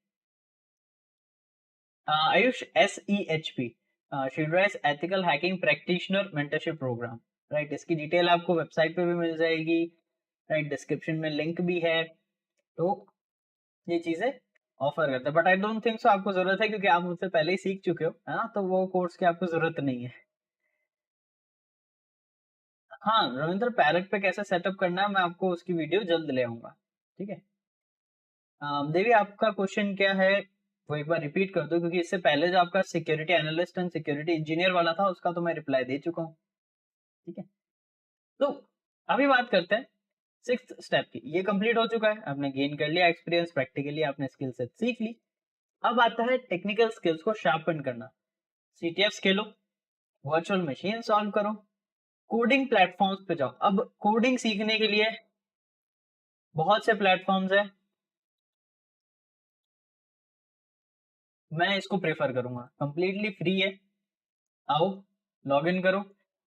Ayush SEHP, Shield Rise ethical hacking practitioner mentorship programme, right. इसकी डिटेल आपको वेबसाइट पे भी मिल जाएगी, राइट, डिस्क्रिप्शन में लिंक भी है। तो ये चीजें ऑफर करते हैं, but I don't think so आपको जरूरत है, क्योंकि आप मुझसे पहले ही सीख चुके हो, है ना, तो वो कोर्स की आपको जरूरत नहीं है। हाँ, रविंद्र पैरट पे कैसे सेटअप करना है, मैं आपको उसकी वीडियो जल्द ले आऊंगा, ठीक है। देवी, आपका क्वेश्चन क्या है वो एक बार रिपीट कर दो, क्योंकि इससे पहले जो आपका security analyst and security engineer वाला था उसका तो मैं रिप्लाई दे चुका हूँ, ठीक है। तो अभी बात करते हैं सिक्स्थ स्टेप की। ये कंप्लीट हो चुका है, आपने गेन कर लिया एक्सपीरियंस, प्रैक्टिकली आपने स्किल सेट सीख ली। अब आता है टेक्निकल स्किल्स को शार्पन करना। CTF खेलो, वर्चुअल मशीन सॉल्व करो, कोडिंग प्लेटफॉर्म्स पे जाओ। अब कोडिंग सीखने के लिए बहुत से प्लेटफॉर्म्स है, मैं इसको प्रेफर करूंगा, कंप्लीटली फ्री है। आओ, लॉग इन करो।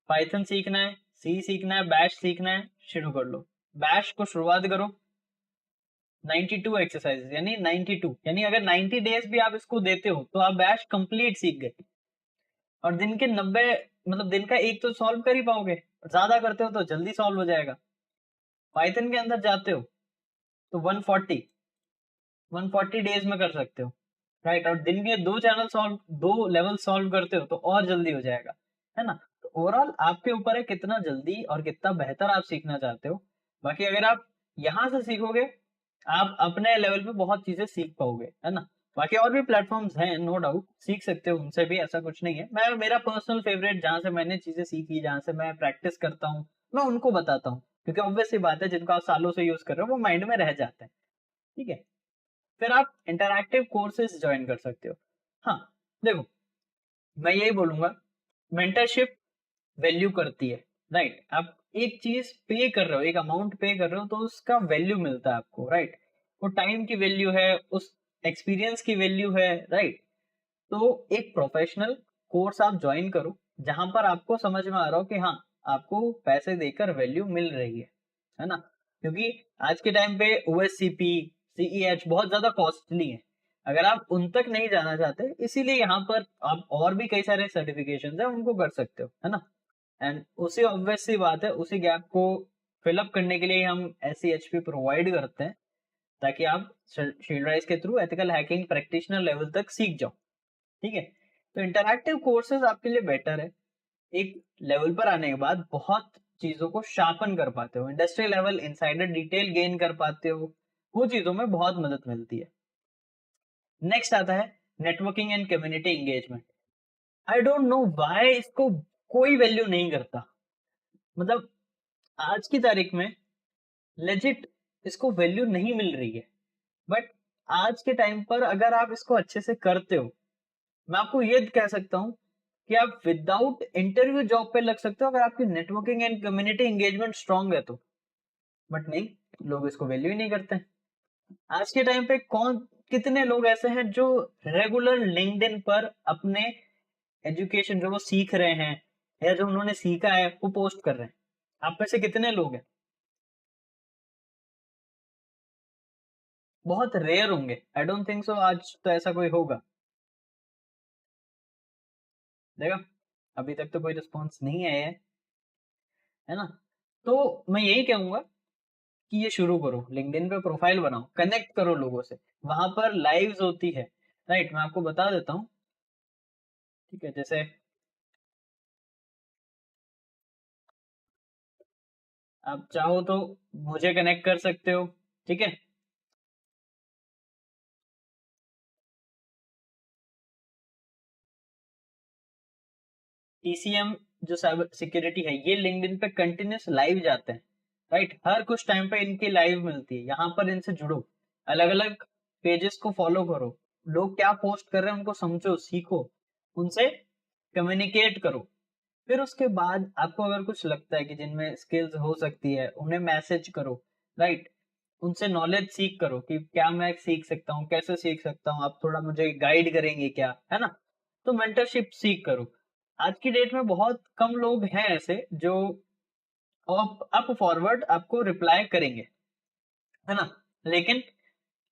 पाइथन सीखना है, सी सीखना है, बैश सीखना है, शुरू कर लो। बैश को शुरुआत करो। 92 एक्सरसाइज यानी 92, यानी अगर 90 डेज भी आप इसको देते हो तो आप बैश कंप्लीट सीख गए। और दिन के 90, मतलब दिन का एक तो सॉल्व कर ही पाओगे, ज्यादा करते हो तो जल्दी सॉल्व हो जाएगा। पाइथन के अंदर जाते हो तो 140 डेज में कर सकते हो, राइट। और दिन के दो लेवल सॉल्व करते हो तो और जल्दी हो जाएगा, है ना। तो ओवरऑल आपके ऊपर है कितना जल्दी और कितना बेहतर आप सीखना चाहते हो। बाकी अगर आप यहाँ से सीखोगे, आप अपने लेवल पे बहुत चीजें सीख पाओगे, है ना। बाकी और भी प्लेटफॉर्म्स हैं, नो डाउट, सीख सकते हो उनसे भी, ऐसा कुछ नहीं है। मैं मेरा पर्सनल फेवरेट, जहां से मैंने चीजें सीखी, जहां से मैं प्रैक्टिस करता हूँ, मैं उनको बताता हूँ, क्योंकि ऑब्वियस सी बात है जिनको आप सालों से यूज कर रहे हो वो माइंड में रह जाते हैं, ठीक है। फिर आप इंटरैक्टिव कोर्सेज ज्वाइन कर सकते हो। हाँ, देखो, मैं यही बोलूंगा, मेंटरशिप वैल्यू करती है, राइट। आप एक चीज पे कर रहे हो, एक अमाउंट पे कर रहे हो, तो उसका वैल्यू मिलता है आपको, राइट। वो टाइम की वैल्यू है, उस एक्सपीरियंस की वैल्यू है, राइट। तो एक प्रोफेशनल कोर्स आप ज्वाइन करो, जहां पर आपको समझ में आ रहा हो कि हाँ, आपको पैसे देकर वैल्यू मिल रही है ना। क्योंकि आज के टाइम पे OSCP, CEH बहुत ज्यादा कॉस्टली है। अगर आप उन तक नहीं जाना चाहते, इसीलिए यहाँ पर आप और भी कई सारे सर्टिफिकेशन है उनको कर सकते हो, है ना। एंड उसी ऑब्वियस सी बात है, उसी गैप को फिलअप करने के लिए हम SCHP प्रोवाइड करते हैं, ताकि आप शील्ड राइज के through ethical hacking practitioner level तक सीख जाओ, ठीक है। तो इंटरैक्टिव कोर्सेज आपके लिए बेटर है। एक लेवल पर आने के बाद बहुत चीजों को शार्पन कर पाते हो, industry level insider detail gain कर पाते हो, वो चीजों में बहुत मदद मिलती है। नेक्स्ट आता है networking and community engagement. I don't know why इसको कोई वैल्यू नहीं करता। मतलब आज की तारीख में लेजिट इसको वैल्यू नहीं मिल रही है, बट आज के टाइम पर अगर आप इसको अच्छे से करते हो, मैं आपको ये कह सकता हूँ कि आप विदाउट इंटरव्यू जॉब पे लग सकते हो, अगर आपकी networking and community engagement strong है तो। बट नहीं, लोग इसको वैल्यू ही नहीं करते हैं। आज के टाइम पे कितने लोग ऐसे हैं जो रेगुलर लिंक्डइन पर अपने एजुकेशन जो वो सीख रहे हैं या जो उन्होंने सीखा है वो पोस्ट कर रहे हैं। आप में से कितने लोग हैं? बहुत रेयर होंगे, आई डोंट थिंक सो आज तो ऐसा कोई होगा। देखा, अभी तक तो कोई रिस्पॉन्स नहीं आया है ना। तो मैं यही कहूंगा कि ये शुरू करो, लिंक्डइन पे प्रोफाइल बनाओ, कनेक्ट करो लोगों से, वहां पर लाइव्स होती है, राइट। मैं आपको बता देता हूँ, ठीक है। जैसे आप चाहो तो मुझे कनेक्ट कर सकते हो, ठीक है। TCM जो साइबर सिक्योरिटी है ये लिंक्डइन पे कंटिन्यूस लाइव जाते हैं, राइट। हर कुछ टाइम पे इनकी लाइव मिलती है, यहाँ पर इनसे जुड़ो, अलग अलग पेजेस को फॉलो करो, लोग क्या पोस्ट कर रहे हैं उनको समझो, सीखो, उनसे कम्युनिकेट करो। फिर उसके बाद आपको अगर कुछ लगता है कि जिनमें स्किल्स हो सकती है उन्हें मैसेज करो, राइट। उनसे नॉलेज सीख करो कि क्या मैं सीख सकता हूँ, कैसे सीख सकता हूँ, आप थोड़ा मुझे गाइड करेंगे क्या, है ना। तो मेंटरशिप सीख करो। आज की डेट में बहुत कम लोग हैं ऐसे जो अप फॉरवर्ड आपको रिप्लाई करेंगे, है ना। लेकिन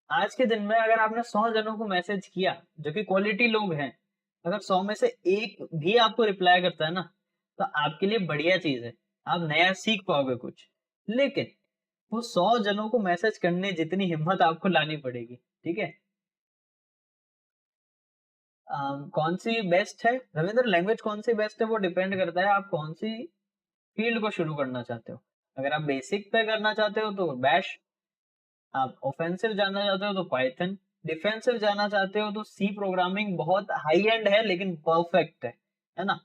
आज के दिन में अगर आपने 100 जनों को मैसेज किया जो कि क्वालिटी लोग हैं, अगर 100 में से एक भी आपको रिप्लाई करता है ना, तो आपके लिए बढ़िया चीज है, आप नया सीख पाओगे कुछ। लेकिन वो 100 जनों को मैसेज करने जितनी हिम्मत आपको लानी पड़ेगी, ठीक है। कौन सी बेस्ट है रविंद्र, लैंग्वेज कौन सी बेस्ट है वो डिपेंड करता है आप कौन सी फील्ड को शुरू करना चाहते हो। अगर आप बेसिक पे करना चाहते हो तो बैश, आप ऑफेंसिव जानना चाहते हो तो पाइथन, डिफेंसिव जाना चाहते हो तो सी प्रोग्रामिंग बहुत हाई एंड है लेकिन परफेक्ट है ना।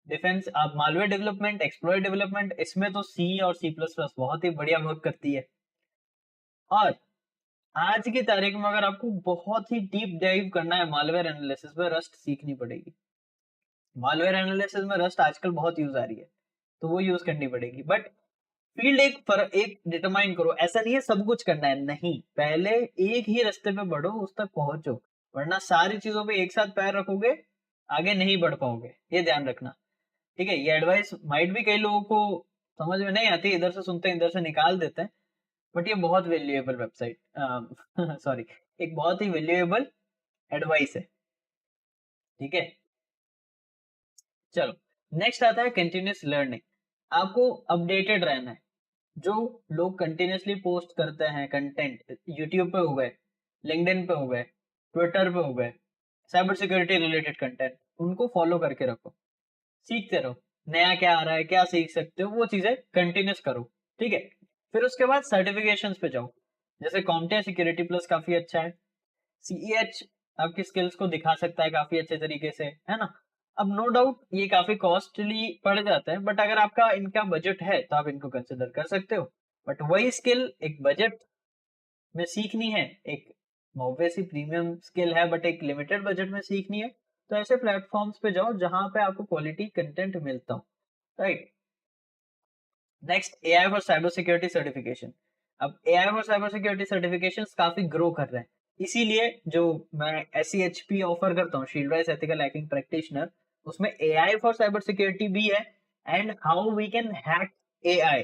डिफेंस आप मालवेयर डेवलपमेंट, एक्सप्लॉइट डेवलपमेंट, इसमें तो सी और सी प्लस प्लस बहुत ही बढ़िया वर्क करती है। और आज की तारीख में अगर आपको बहुत ही डीप डाइव करना है मालवेयर एनालिसिस में, रस्ट सीखनी पड़ेगी। मालवेयर एनालिसिस में रस्ट आजकल बहुत यूज आ रही है, तो वो यूज करनी पड़ेगी। बट फील्ड एक डिटरमाइन करो, ऐसा नहीं है सब कुछ करना है, नहीं, पहले एक ही रास्ते पे बढ़ो, उस तक पहुंचो, वरना सारी चीजों पे एक साथ पैर रखोगे आगे नहीं बढ़ पाओगे, ये ध्यान रखना। ठीक है, ये एडवाइस माइट भी कई लोगों को समझ में नहीं आती, इधर से सुनते हैं इधर से निकाल देते हैं, बट ये बहुत वैल्यूएबल वेबसाइट सॉरी एक बहुत ही वैल्यूएबल एडवाइस है। ठीक है, चलो नेक्स्ट आता है कंटिन्यूस लर्निंग। आपको अपडेटेड रहना है। जो लोग कंटिन्यूसली पोस्ट करते हैं कंटेंट, यूट्यूब पे हो गए, लिंक्डइन पे हो गए, ट्विटर पे हो गए, साइबर सिक्योरिटी रिलेटेड कंटेंट, उनको फॉलो करके रखो, सीखते रहो, नया क्या आ रहा है, क्या सीख सकते हो, वो चीजें कंटिन्यूस करो। ठीक है, फिर उसके बाद सर्टिफिकेशंस पे जाओ, जैसे कॉम्प्टिया सिक्योरिटी प्लस काफी अच्छा है, सीईएच आपकी स्किल्स को दिखा सकता है काफी अच्छे तरीके से, है ना। अब नो डाउट ये काफी कॉस्टली पड़ जाता है, बट अगर आपका इनका बजट है तो आप इनको कंसिडर कर सकते हो। बट वही स्किल एक बजट में सीखनी है, एक ऑब्वियसली प्रीमियम स्किल है बट एक लिमिटेड बजट में सीखनी है, तो ऐसे प्लेटफॉर्म्स पे जाओ जहां पे आपको क्वालिटी कंटेंट मिलता हो, right. Next, AI for cyber security certification. अब AI for cyber security certification काफी ग्रो कर रहे हैं, इसीलिए जो मैं एससीएचपी ऑफर करता हूँ, Shield Rise ethical hacking practitioner, उसमें एआई फॉर साइबर सिक्योरिटी भी है and how we can hack AI,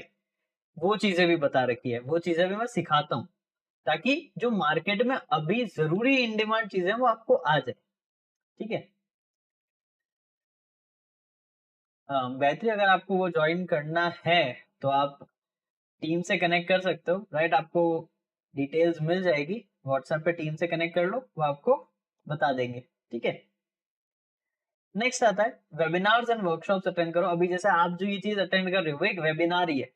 वो चीजें भी बता रखी है, वो चीजें भी मैं सिखाता हूँ, ताकि जो मार्केट में अभी जरूरी इन डिमांड चीजें वो आपको आ जाए। ठीक है, गायत्री अगर आपको वो ज्वाइन करना है तो आप टीम से कनेक्ट कर सकते हो, राइट। आपको डिटेल्स मिल जाएगी व्हाट्सएप पे, टीम से कनेक्ट कर लो, वो आपको बता देंगे। ठीक है, नेक्स्ट आता है वेबिनार्स एंड वर्कशॉप्स अटेंड करो। अभी जैसे आप जो ये चीज अटेंड कर रहे हो वो एक वेबिनार ही है,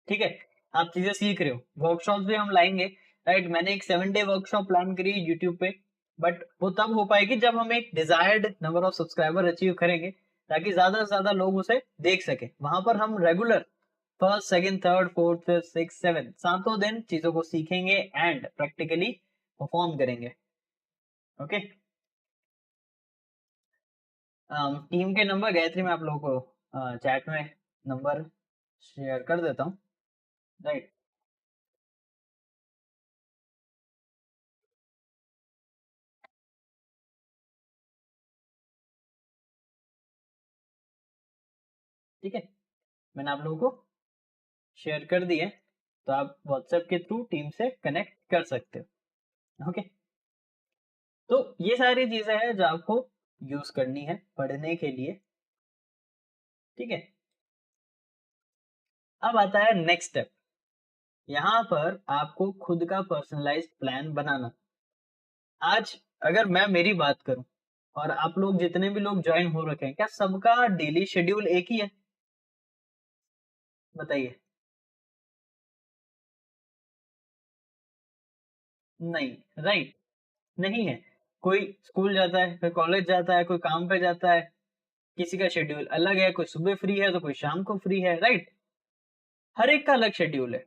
ठीक है, आप चीजें सीख रहे हो। वर्कशॉप्स भी हम लाएंगे, राइट। मैंने एक 7 डे वर्कशॉप प्लान करी है यूट्यूब पे, बट वो तब हो पाएगी जब हम एक desired number of subscriber achieve करेंगे, ताकि ज्यादा से ज्यादा लोग उसे देख सके। वहां पर हम regular first second third fourth fifth six seven सातों दिन चीजों को सीखेंगे एंड प्रैक्टिकली परफॉर्म करेंगे। ओके, टीम के नंबर गायत्री मैं आप लोगों को चैट में नंबर शेयर कर देता हूँ, राइट। ठीक है, मैंने आप लोगों को शेयर कर दिए, तो आप व्हाट्सएप के थ्रू टीम से कनेक्ट कर सकते हो। ओके, तो ये सारी चीजें हैं जो आपको यूज करनी है पढ़ने के लिए। ठीक है, अब आता है नेक्स्ट स्टेप। यहाँ पर आपको खुद का पर्सनलाइज्ड प्लान बनाना। आज अगर मैं मेरी बात करूं और आप लोग जितने भी लोग ज्वाइन हो रखे हैं, क्या सबका डेली शेड्यूल एक ही है? बताइए। नहीं, राइट, नहीं है। कोई स्कूल जाता है, कोई कॉलेज जाता है, कोई काम पे जाता है, किसी का शेड्यूल अलग है, कोई सुबह फ्री है तो कोई शाम को फ्री है, राइट? हर एक का अलग शेड्यूल है।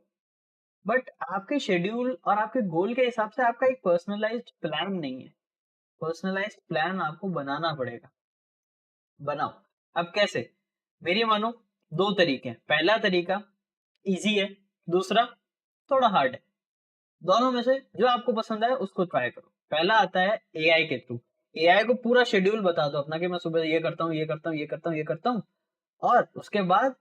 बट आपके शेड्यूल और आपके गोल के हिसाब से आपका एक पर्सनलाइज्ड प्लान नहीं है। पर्सनलाइज्ड प्लान आपको बनाना पड़ेगा। बनाओ। अब कैसे? मेरी मानो दो तरीके हैं। पहला तरीका इजी है, दूसरा थोड़ा हार्ड है। दोनों में से जो आपको पसंद आए उसको ट्राई करो। पहला आता है एआई के थ्रू। एआई को पूरा शेड्यूल बता दो अपना कि मैं सुबह ये करता हूँ, ये करता हूँ, ये करता हूँ, ये करता हूँ, और उसके बाद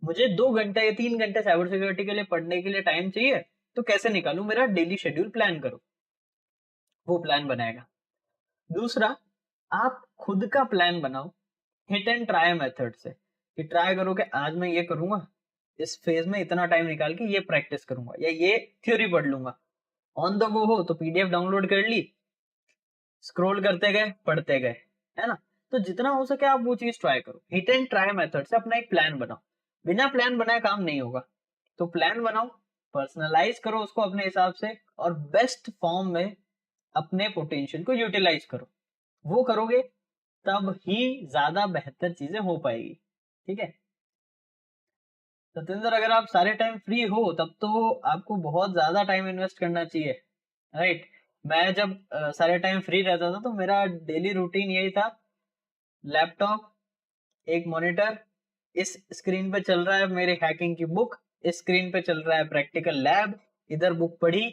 मुझे 2 घंटे या 3 घंटे साइबर सिक्योरिटी के लिए पढ़ने के लिए टाइम चाहिए, तो कैसे निकालूं मेरा डेली शेड्यूल, प्लान करो। वो प्लान बनाएगा। दूसरा, आप खुद का प्लान बनाओ हिट एंड ट्राई मेथड से, कि ट्राई करो कि आज मैं ये करूंगा, इस फेज में इतना टाइम निकाल के ये प्रैक्टिस करूंगा या ये थ्योरी पढ़ लूंगा। ऑन द गो हो तो पीडीएफ डाउनलोड कर ली, स्क्रॉल करते गए, पढ़ते गए, है ना? तो जितना हो सके आप वो चीज ट्राई करो। हिट एंड ट्राई मेथड से अपना एक प्लान बनाओ। बिना प्लान बनाए काम नहीं होगा। तो प्लान बनाओ, पर्सनलाइज करो उसको अपने हिसाब से, और बेस्ट फॉर्म में अपने पोटेंशियल को यूटिलाइज करो। वो करोगे तब ही ज्यादा बेहतर चीजें हो पाएगी। ठीक है सत्येंद्र, अगर आप सारे टाइम फ्री हो तब तो आपको बहुत ज्यादा टाइम इन्वेस्ट करना चाहिए, राइट? मैं जब सारे टाइम फ्री रहता था तो मेरा डेली रूटीन यही था। लैपटॉप, एक मॉनिटर, इस स्क्रीन पे चल रहा है मेरी हैकिंग की बुक, इस स्क्रीन पे चल रहा है प्रैक्टिकल लैब, इधर बुक पढ़ी,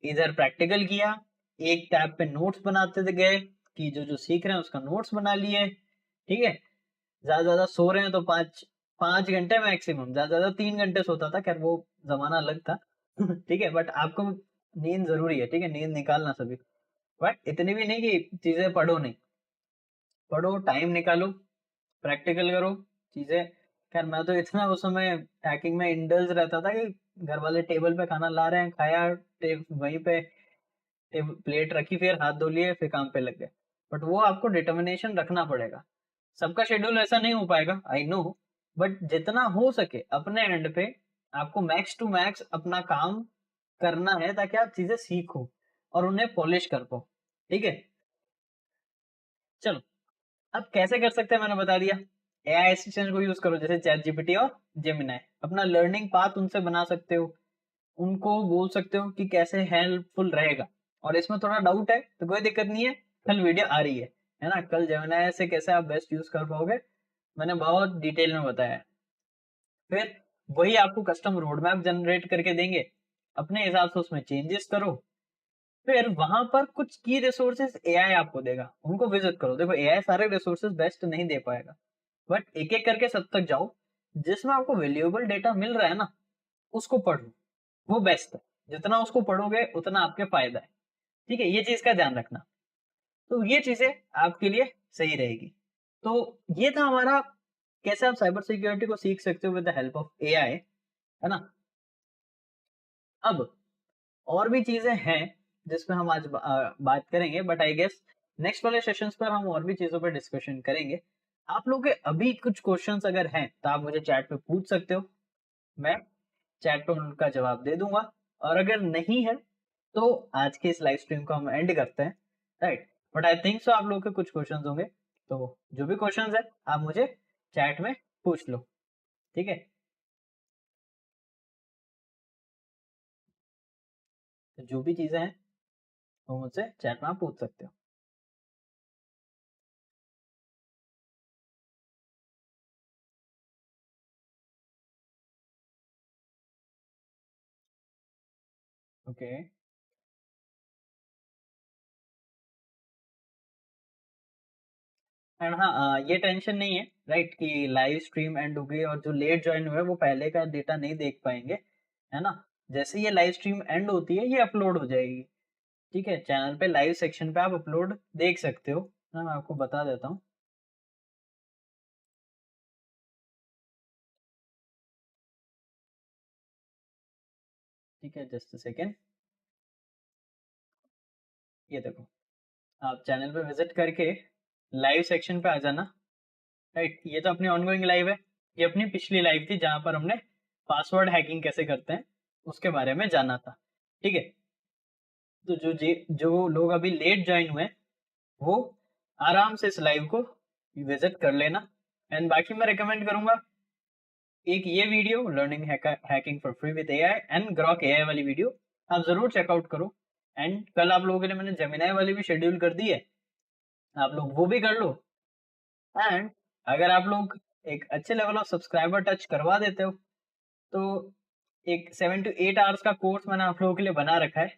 इधर प्रैक्टिकल किया, एक टैब पे नोट्स बनाते थे गए कि जो जो सीख रहे हैं उसका नोट्स बना लिए। ठीक है, ज्यादा ज्यादा सो रहे हैं तो 5 5 घंटे मैक्सिमम, ज्यादा ज्यादा 3 घंटे सोता था, खैर वो जमाना अलग था। ठीक है, बट आपको नींद जरूरी है, ठीक है, नींद निकालना सभी, बट इतनी भी नहीं कि चीजें पढ़ो नहीं। पढ़ो, टाइम निकालो, प्रैक्टिकल करो चीजें। खैर मैं तो इतना उस समय हैकिंग में इंडल्ज रहता था कि घर वाले टेबल पे खाना ला रहे हैं, खाया, वहीं पे प्लेट रखी, फिर हाथ धो लिए, फिर काम पे लग गए। बट वो आपको डिटर्मिनेशन रखना पड़ेगा। सबका शेड्यूल ऐसा नहीं हो पाएगा, आई नो, बट जितना हो सके अपने एंड पे आपको मैक्स टू मैक्स अपना काम करना है, ताकि आप चीजें सीखो और उन्हें पॉलिश कर पाओ। ठीक है, चलो, अब कैसे कर सकते हैं मैंने बता दिया। एआई असिस्टेंट को यूज करो, जैसे चैट जीपीटी और जेमिनाई। अपना लर्निंग पाथ उनसे बना सकते हो, उनको बोल सकते हो कि कैसे हेल्पफुल रहेगा। और इसमें थोड़ा डाउट है तो कोई दिक्कत नहीं है, कल वीडियो आ रही है ना? कल जेमिनाई से कैसे आप बेस्ट यूज कर पाओगे मैंने बहुत डिटेल में बताया है। फिर वही आपको कस्टम रोड मैप जनरेट करके देंगे, अपने हिसाब से उसमें चेंजेस करो। फिर वहां पर कुछ की रिसोर्सेज एआई आपको देगा, उनको विजिट करो। देखो एआई सारे रिसोर्सेज बेस्ट नहीं दे पाएगा, बट एक एक करके सब तक जाओ, जिसमें आपको वैल्यूएबल डेटा मिल रहा है ना, उसको पढ़ो, वो बेस्ट है। जितना उसको पढ़ोगे उतना आपके फायदा है। ठीक है, ये चीज का ध्यान रखना। तो ये चीजें आपके लिए सही रहेगी। तो ये था हमारा कैसे आप साइबर सिक्योरिटी को सीख सकते हो with the help of AI, है ना? अब और भी चीजें हैं जिसमें हम आज बात करेंगे, बट आई गेस नेक्स्ट वाले सेशंस पर हम और भी चीजों पर डिस्कशन करेंगे। आप लोग के अभी कुछ क्वेश्चंस अगर हैं तो आप मुझे चैट पे पूछ सकते हो, मैं चैट पे उनका जवाब दे दूंगा। और अगर नहीं है तो आज के इस लाइव स्ट्रीम को हम एंड करते हैं, right? But I think so आप लोग के कुछ क्वेश्चंस होंगे, तो जो भी क्वेश्चंस है आप मुझे चैट में पूछ लो। ठीक है, तो जो भी चीजें हैं वो मुझसे चैट में आप पूछ सकते हो। ओके, एंड हाँ, ये टेंशन नहीं है, राइट, कि लाइव स्ट्रीम एंड हो गई और जो लेट ज्वाइन हुए वो पहले का डेटा नहीं देख पाएंगे, है ना? जैसे ये लाइव स्ट्रीम एंड होती है ये अपलोड हो जाएगी। ठीक है, चैनल पे लाइव सेक्शन पे आप अपलोड देख सकते हो ना, मैं आपको बता देता हूँ। ठीक है, जस्ट सेकेंड, ये देखो, आप चैनल पे विजिट करके लाइव सेक्शन पे आ जाना, राइट? ये तो अपनी ऑनगोइंग लाइव है। ये अपनी पिछली लाइव थी जहां पर हमने पासवर्ड हैकिंग कैसे करते हैं उसके बारे में जाना था। ठीक है, तो जो लोग अभी लेट ज्वाइन हुए वो आराम से इस लाइव को विजिट कर लेना, एंड बाकी मैं रिकमेंड करूंगा एक ये video learning hacking for free with AI and Grok AI वाली वीडियो आप जरूर चेकआउट करो। एंड कल आप लोगों के लिए मैंने जेमिनाई वाली भी शेड्यूल कर दी है, आप लोग वो भी कर लो। एंड अगर आप लोग एक अच्छे लेवल ऑफ सब्सक्राइबर टच करवा देते हो तो एक 7 to 8 आवर्स का कोर्स मैंने आप लोगों के लिए बना रखा है।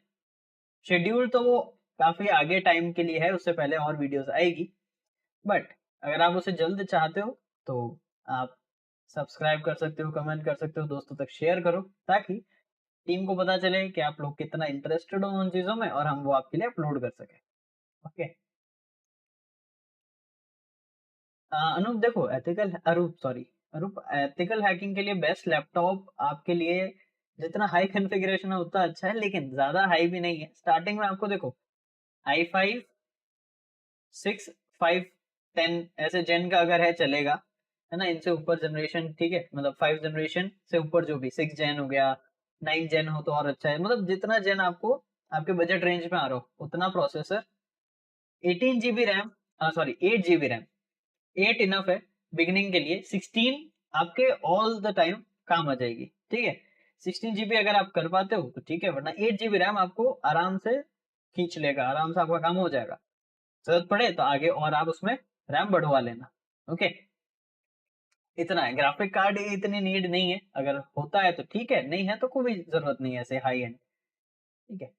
शेड्यूल तो वो काफी आगे टाइम के लिए है, उससे पहले और वीडियोस आएगी, बट अगर आप उसे जल्द चाहते हो तो आप सब्सक्राइब कर सकते हो, कमेंट कर सकते हो, दोस्तों तक शेयर करो ताकि टीम को पता चले कि आप लोग कितना इंटरेस्टेड हो उन चीजों में और हम वो आपके लिए अपलोड कर सके। ओके। अनूप देखो एथिकल अरूप सॉरी अरूप एथिकल हैकिंग के लिए बेस्ट लैपटॉप आपके लिए जितना हाई कॉन्फ़िगरेशन है उतना अच्छा है, लेकिन ज्यादा हाई भी नहीं है। स्टार्टिंग में आपको देखो i5 6 5 10 ऐसे जेन का अगर है चलेगा, है ना, इनसे ऊपर जनरेशन ठीक है, मतलब 5 जनरेशन से ऊपर जो भी 6 जेन हो गया, 9 जेन हो तो और अच्छा है, मतलब जितना जेन आपको आपके बजट रेंज में आ रहा हो उतना processor. 18 GB RAM, sorry 8 GB RAM 8 enough है बिगिनिंग के लिए। 16 आपके ऑल द टाइम काम आ जाएगी, ठीक है। 16 GB अगर आप कर पाते हो तो ठीक है, वरना 8 GB रैम आपको आराम से खींच लेगा, आराम से आपका काम हो जाएगा। जरूरत पड़े तो आगे और आप उसमें रैम बढ़वा लेना। ओके, इतना है। ग्राफिक कार्ड इतनी नीड नहीं है, अगर होता है तो ठीक है, नहीं है तो कोई जरूरत नहीं है ऐसे हाई एंड, ठीक है।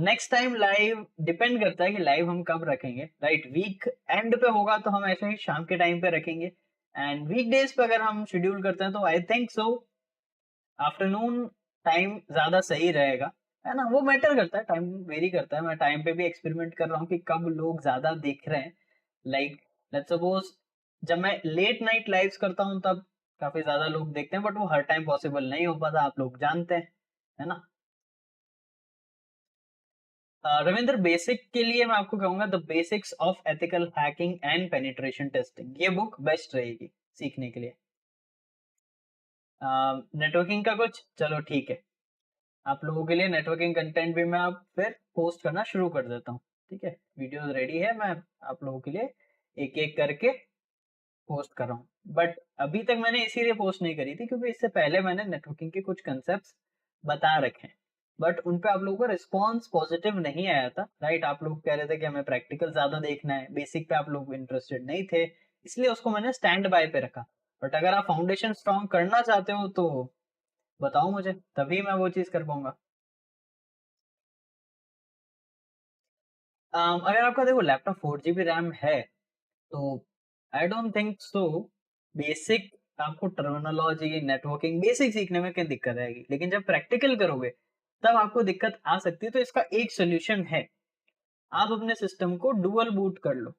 नेक्स्ट टाइम लाइव डिपेंड करता है कि लाइव हम कब रखेंगे, राइट। वीक एंड पे होगा तो हम ऐसे ही शाम के टाइम पे रखेंगे, एंड वीक डेज पे अगर हम शेड्यूल करते हैं तो I think so afternoon time ज्यादा सही रहेगा, है ना। वो मैटर करता है, टाइम वेरी करता है। मैं टाइम पे भी एक्सपेरिमेंट कर रहा हूँ कि कब लोग ज्यादा देख रहे हैं। लाइक लेट्स सपोज जब मैं लेट नाइट लाइव्स करता हूँ तब काफी ज्यादा लोग देखते हैं, बट वो हर टाइम पॉसिबल नहीं हो पाता, आप लोग जानते हैं, है ना। रविंद्र बेसिक के लिए मैं आपको कहूंगा the basics of ethical hacking and penetration testing, ये बुक बेस्ट रहेगी सीखने के लिए। नेटवर्किंग का कुछ, चलो ठीक है, आप लोगों के लिए नेटवर्किंग कंटेंट भी मैं अब फिर पोस्ट करना शुरू कर देता हूँ, ठीक है। वीडियोस रेडी है, मैं आप लोगों के लिए एक एक करके पोस्ट कर रहा हूँ। बट अभी तक मैंने इसीलिए पोस्ट नहीं करी थी क्योंकि इससे पहले मैंने नेटवर्किंग के कुछ कंसेप्ट बता रखे हैं, बट उन पे आप लोगों का रिस्पॉन्स पॉजिटिव नहीं आया था, राइट। आप लोग कह रहे थे कि हमें प्रैक्टिकल ज्यादा देखना है, बेसिक पे आप लोग इंटरेस्टेड नहीं थे, इसलिए उसको मैंने स्टैंड बाय पे रखा। बट अगर आप फाउंडेशन स्ट्रॉन्ग करना चाहते हो तो बताओ मुझे, तभी मैं वो चीज कर पाऊंगा। अगर आपका देखो लैपटॉप 4 GB रैम है तो I don't think so basic आपको टर्मिनोलॉजी नेटवर्किंग बेसिक सीखने में क्या दिक्कत आएगी, लेकिन जब प्रैक्टिकल करोगे तब आपको दिक्कत आ सकती है। तो इसका एक सोल्यूशन है, आप अपने सिस्टम को डुअल बूट कर लो,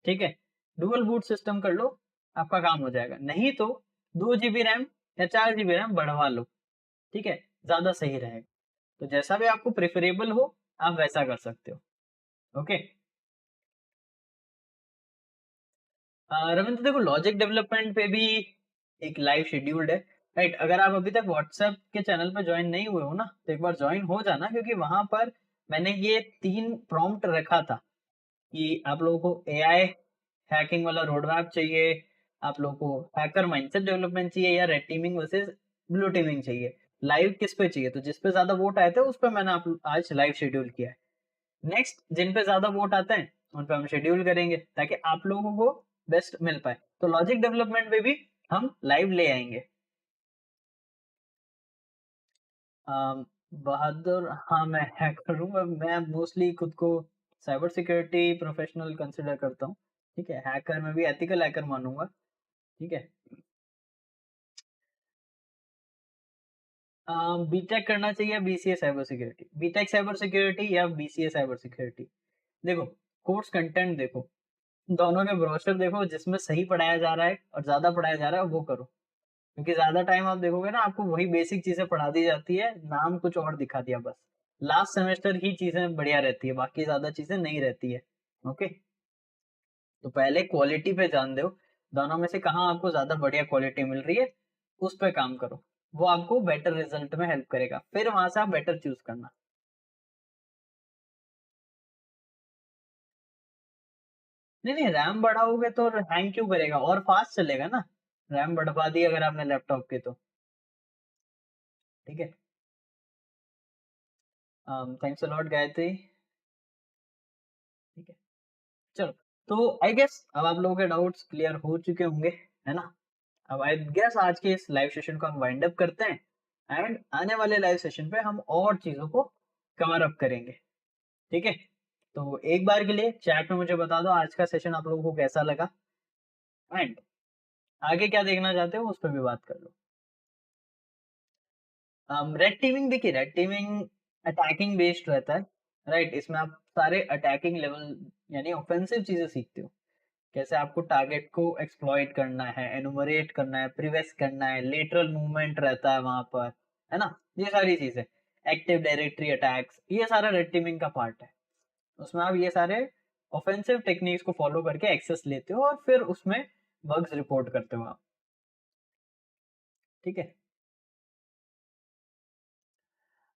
ठीक है। डुअल बूट सिस्टम कर लो, आपका काम हो जाएगा। नहीं तो 2 GB रैम या 4 GB रैम बढ़वा लो, ठीक है, ज्यादा सही रहेगा। तो जैसा भी आपको प्रेफरेबल हो आप वैसा कर सकते हो। ओके। रविंद्र देखो लॉजिक डेवलपमेंट पे भी एक लाइव शेड्यूल्ड है, राइट। अगर आप अभी तक व्हाट्सएप के चैनल पे ज्वाइन नहीं हुए हो ना तो एक बार ज्वाइन हो जाना, क्योंकि वहां पर मैंने ये 3 प्रॉम्प्ट रखा था कि आप लोगों को एआई हैकिंग वाला रोड मैप चाहिए, आप लोगों को हैकर माइंडसेट डेवलपमेंट चाहिए, या red teeming versus blue teeming चाहिए, लाइव किस पे चाहिए। तो जिस पे ज्यादा वोट आए थे उस पे मैंने आप आज लाइव शेड्यूल किया है। नेक्स्ट जिन पे ज्यादा वोट आते हैं उन पे हम शेड्यूल करेंगे ताकि आप लोगों को बेस्ट मिल पाए। तो लॉजिक डेवलपमेंट में भी हम लाइव ले आएंगे। अम, बहादुर, हाँ मैं हैकर हूँ, मैं मोस्टली खुद को साइबर सिक्योरिटी प्रोफेशनल कंसिडर करता हूँ, ठीक है। हैकर में भी एथिकल हैकर मानूंगा, ठीक है। बीटेक करना चाहिए BCA cyber security, BTech cyber security या बीसीए साइबर सिक्योरिटी। देखो कोर्स कंटेंट देखो, दोनों के ब्रोशर देखो, जिसमें सही पढ़ाया जा रहा है और ज्यादा पढ़ाया जा रहा है वो करो। क्योंकि ज्यादा टाइम आप देखोगे ना आपको वही बेसिक चीजें पढ़ा दी जाती है, नाम कुछ और दिखा दिया बस। लास्ट सेमेस्टर ही चीजें बढ़िया रहती है, बाकी ज्यादा चीजें नहीं रहती है। ओके, तो पहले क्वालिटी पे ध्यान दो, दोनों में से कहाँ आपको ज्यादा बढ़िया क्वालिटी मिल रही है उस पर काम करो, वो आपको बेटर रिजल्ट में हेल्प करेगा, फिर वहां से आप बेटर चूज करना। नहीं नहीं, रैम बढ़ाओगे तो हैंग क्यों करेगा, और फास्ट चलेगा ना। रैम बढ़वा दी अगर आपने लैपटॉप की तो। ठीक है। Thanks a lot Gayatri. ठीक है। चलो, तो आई गेस अब आप लोगों के डाउट्स क्लियर हो चुके होंगे, है ना। अब आई गेस आज के इस लाइव सेशन को हम वाइंड अप करते हैं, एंड आने वाले लाइव सेशन पे हम और चीजों को कवर अप करेंगे। ठीक है। तो एक बार के लिए चैट में मुझे बता दो आज का सेशन आप लोगों को कैसा लगा, एंड आगे क्या देखना चाहते हो उस पर भी बात कर लो। रेड टीमिंग, देखिए रेड टीमिंग अटैकिंग बेस्ड रहता है, राइट। इसमें आप सारे अटैकिंग लेवल यानी ऑफेंसिव चीजें सीखते हो। कैसे आपको टारगेट को एक्सप्लॉइट करना है, एनुमरेट करना है, प्रिवेस करना है, लेटरल मूवमेंट रहता है वहां पर, है ना। ये सारी चीजें, एक्टिव डायरेक्टरी अटैक्स, ये सारा रेड टीमिंग का पार्ट है। उसमें आप ये सारे ऑफेंसिव टेक्निक्स को फॉलो करके एक्सेस लेते हो और फिर उसमें बग्स रिपोर्ट करते हो आप। ठीक है।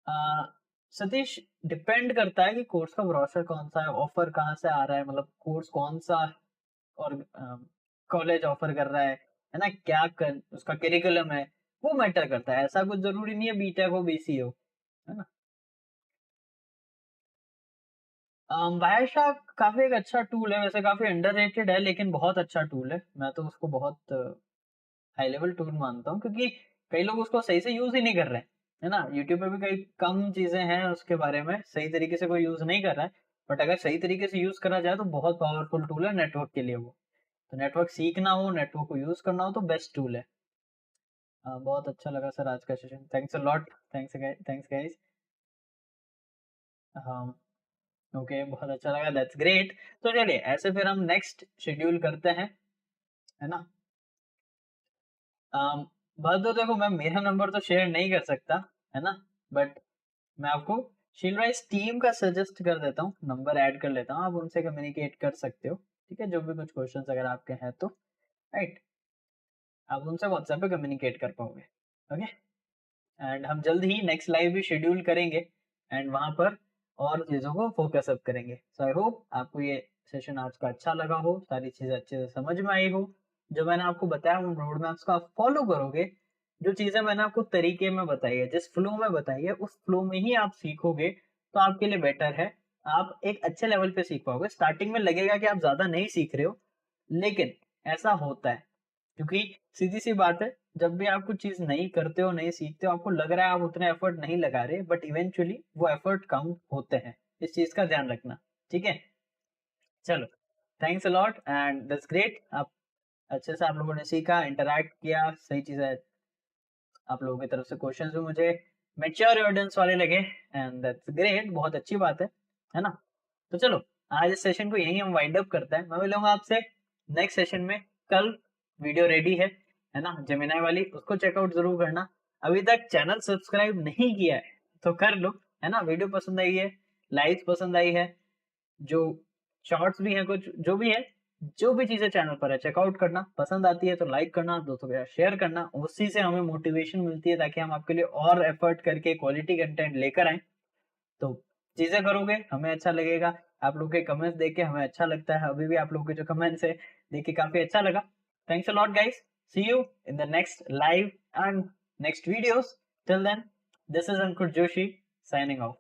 आ, सतीश, डिपेंड करता है कि कोर्स का ब्रोशर कौन सा है, ऑफर कहाँ से आ रहा है, मतलब कोर्स कौन सा और कॉलेज ऑफर कर रहा है ना, क्या उसका करिकुलम है, वो मैटर करता है। ऐसा कुछ जरूरी नहीं है बीटेक हो बीसी हो, है ना। वायरशार्क काफी एक अच्छा टूल है, वैसे काफी अंडररेटेड है लेकिन बहुत अच्छा टूल है। मैं तो उसको बहुत हाई लेवल टूल मानता हूँ, क्योंकि कई लोग उसको सही से यूज ही नहीं कर रहे हैं, है ना। यूट्यूब पे भी कई कम चीजें हैं उसके बारे में, सही तरीके से कोई यूज नहीं कर रहा है। बट अगर सही तरीके से यूज करा जाए तो बहुत पावरफुल टूल है नेटवर्क के लिए वो। तो नेटवर्क सीखना हो, नेटवर्क को यूज करना हो तो बेस्ट टूल है। बहुत अच्छा लगा सर आज का session, thanks a lot. Thanks guys. हाँ। ओके, बहुत अच्छा लगा, दैट्स ग्रेट। तो चलिए ऐसे फिर हम नेक्स्ट शेड्यूल करते हैं, है ना। um, बात तो देखो, मैं मेरा नंबर तो शेयर नहीं कर सकता, है ना। बट मैं आपको शिलराइज टीम का सजेस्ट कर देता हूँ, नंबर ऐड कर लेता हूँ, आप उनसे कम्युनिकेट कर सकते हो। ठीक है, जो भी कुछ क्वेश्चंस अगर आपके हैं तो, राइट, आप उनसे व्हाट्सएप पे कम्युनिकेट कर पाओगे। ओके। एंड हम जल्द ही नेक्स्ट लाइव भी शेड्यूल करेंगे, एंड वहां पर और चीजों को फोकस अप करेंगे। सो आई होप आपको ये सेशन आज का अच्छा लगा हो, सारी चीजें अच्छे से समझ में आई हो। जो मैंने आपको बताया उन रोड मैप्स को आप फॉलो करोगे, जो चीजें मैंने आपको तरीके में बताई है, जिस फ्लो में बताई है उस फ्लो में ही आप सीखोगे तो आपके लिए बेटर है। आप एक अच्छे लेवल पे सीख पाओगे। स्टार्टिंग में लगेगा कि आप ज्यादा नहीं सीख रहे हो, लेकिन ऐसा होता है क्योंकि सीधी सी बात है, जब भी आप कुछ चीज नहीं करते हो, नहीं सीखते हो, आपको लग रहा है आप उतने एफर्ट नहीं लगा रहे, बट इवेंचुअली वो एफर्ट काउंट होते हैं। इस चीज का ध्यान रखना। ठीक है। चलो, thanks a lot and that's great. आप अच्छे से आप लोगों ने सीखा, इंटरैक्ट किया, सही चीजें, आप लोगों की तरफ से क्वेश्चंस भी मुझे मेच्योर ऑडियंस वाले लगे, एंड दैट्स ग्रेट, बहुत अच्छी बात है ना। तो चलो, आज इस सेशन को यहीं हम वाइंड अप करते हैं। मैं मिलूंगा आपसे नेक्स्ट सेशन में कल। वीडियो रेडी है ना, जेमिनाई वाली, उसको चेकआउट जरूर करना। अभी तक चैनल सब्सक्राइब नहीं किया है तो कर लो, है ना। वीडियो पसंद आई है, लाइक्स पसंद आई है, जो शॉर्ट्स भी हैं कुछ, जो भी है, जो भी चीजें चैनल पर है चेकआउट करना। पसंद आती है तो लाइक करना, दोस्तों के साथ शेयर करना, उसी से हमें मोटिवेशन मिलती है ताकि हम आपके लिए और एफर्ट करके क्वालिटी कंटेंट लेकर आए। तो चीजें करोगे हमें अच्छा लगेगा। आप लोग के कमेंट्स देख के हमें अच्छा लगता है, अभी भी आप लोग के जो कमेंट्स है देख के काफी अच्छा लगा। Thanks a lot guys, see you in the next live and next videos. Till then, this is Ankur Joshi signing of.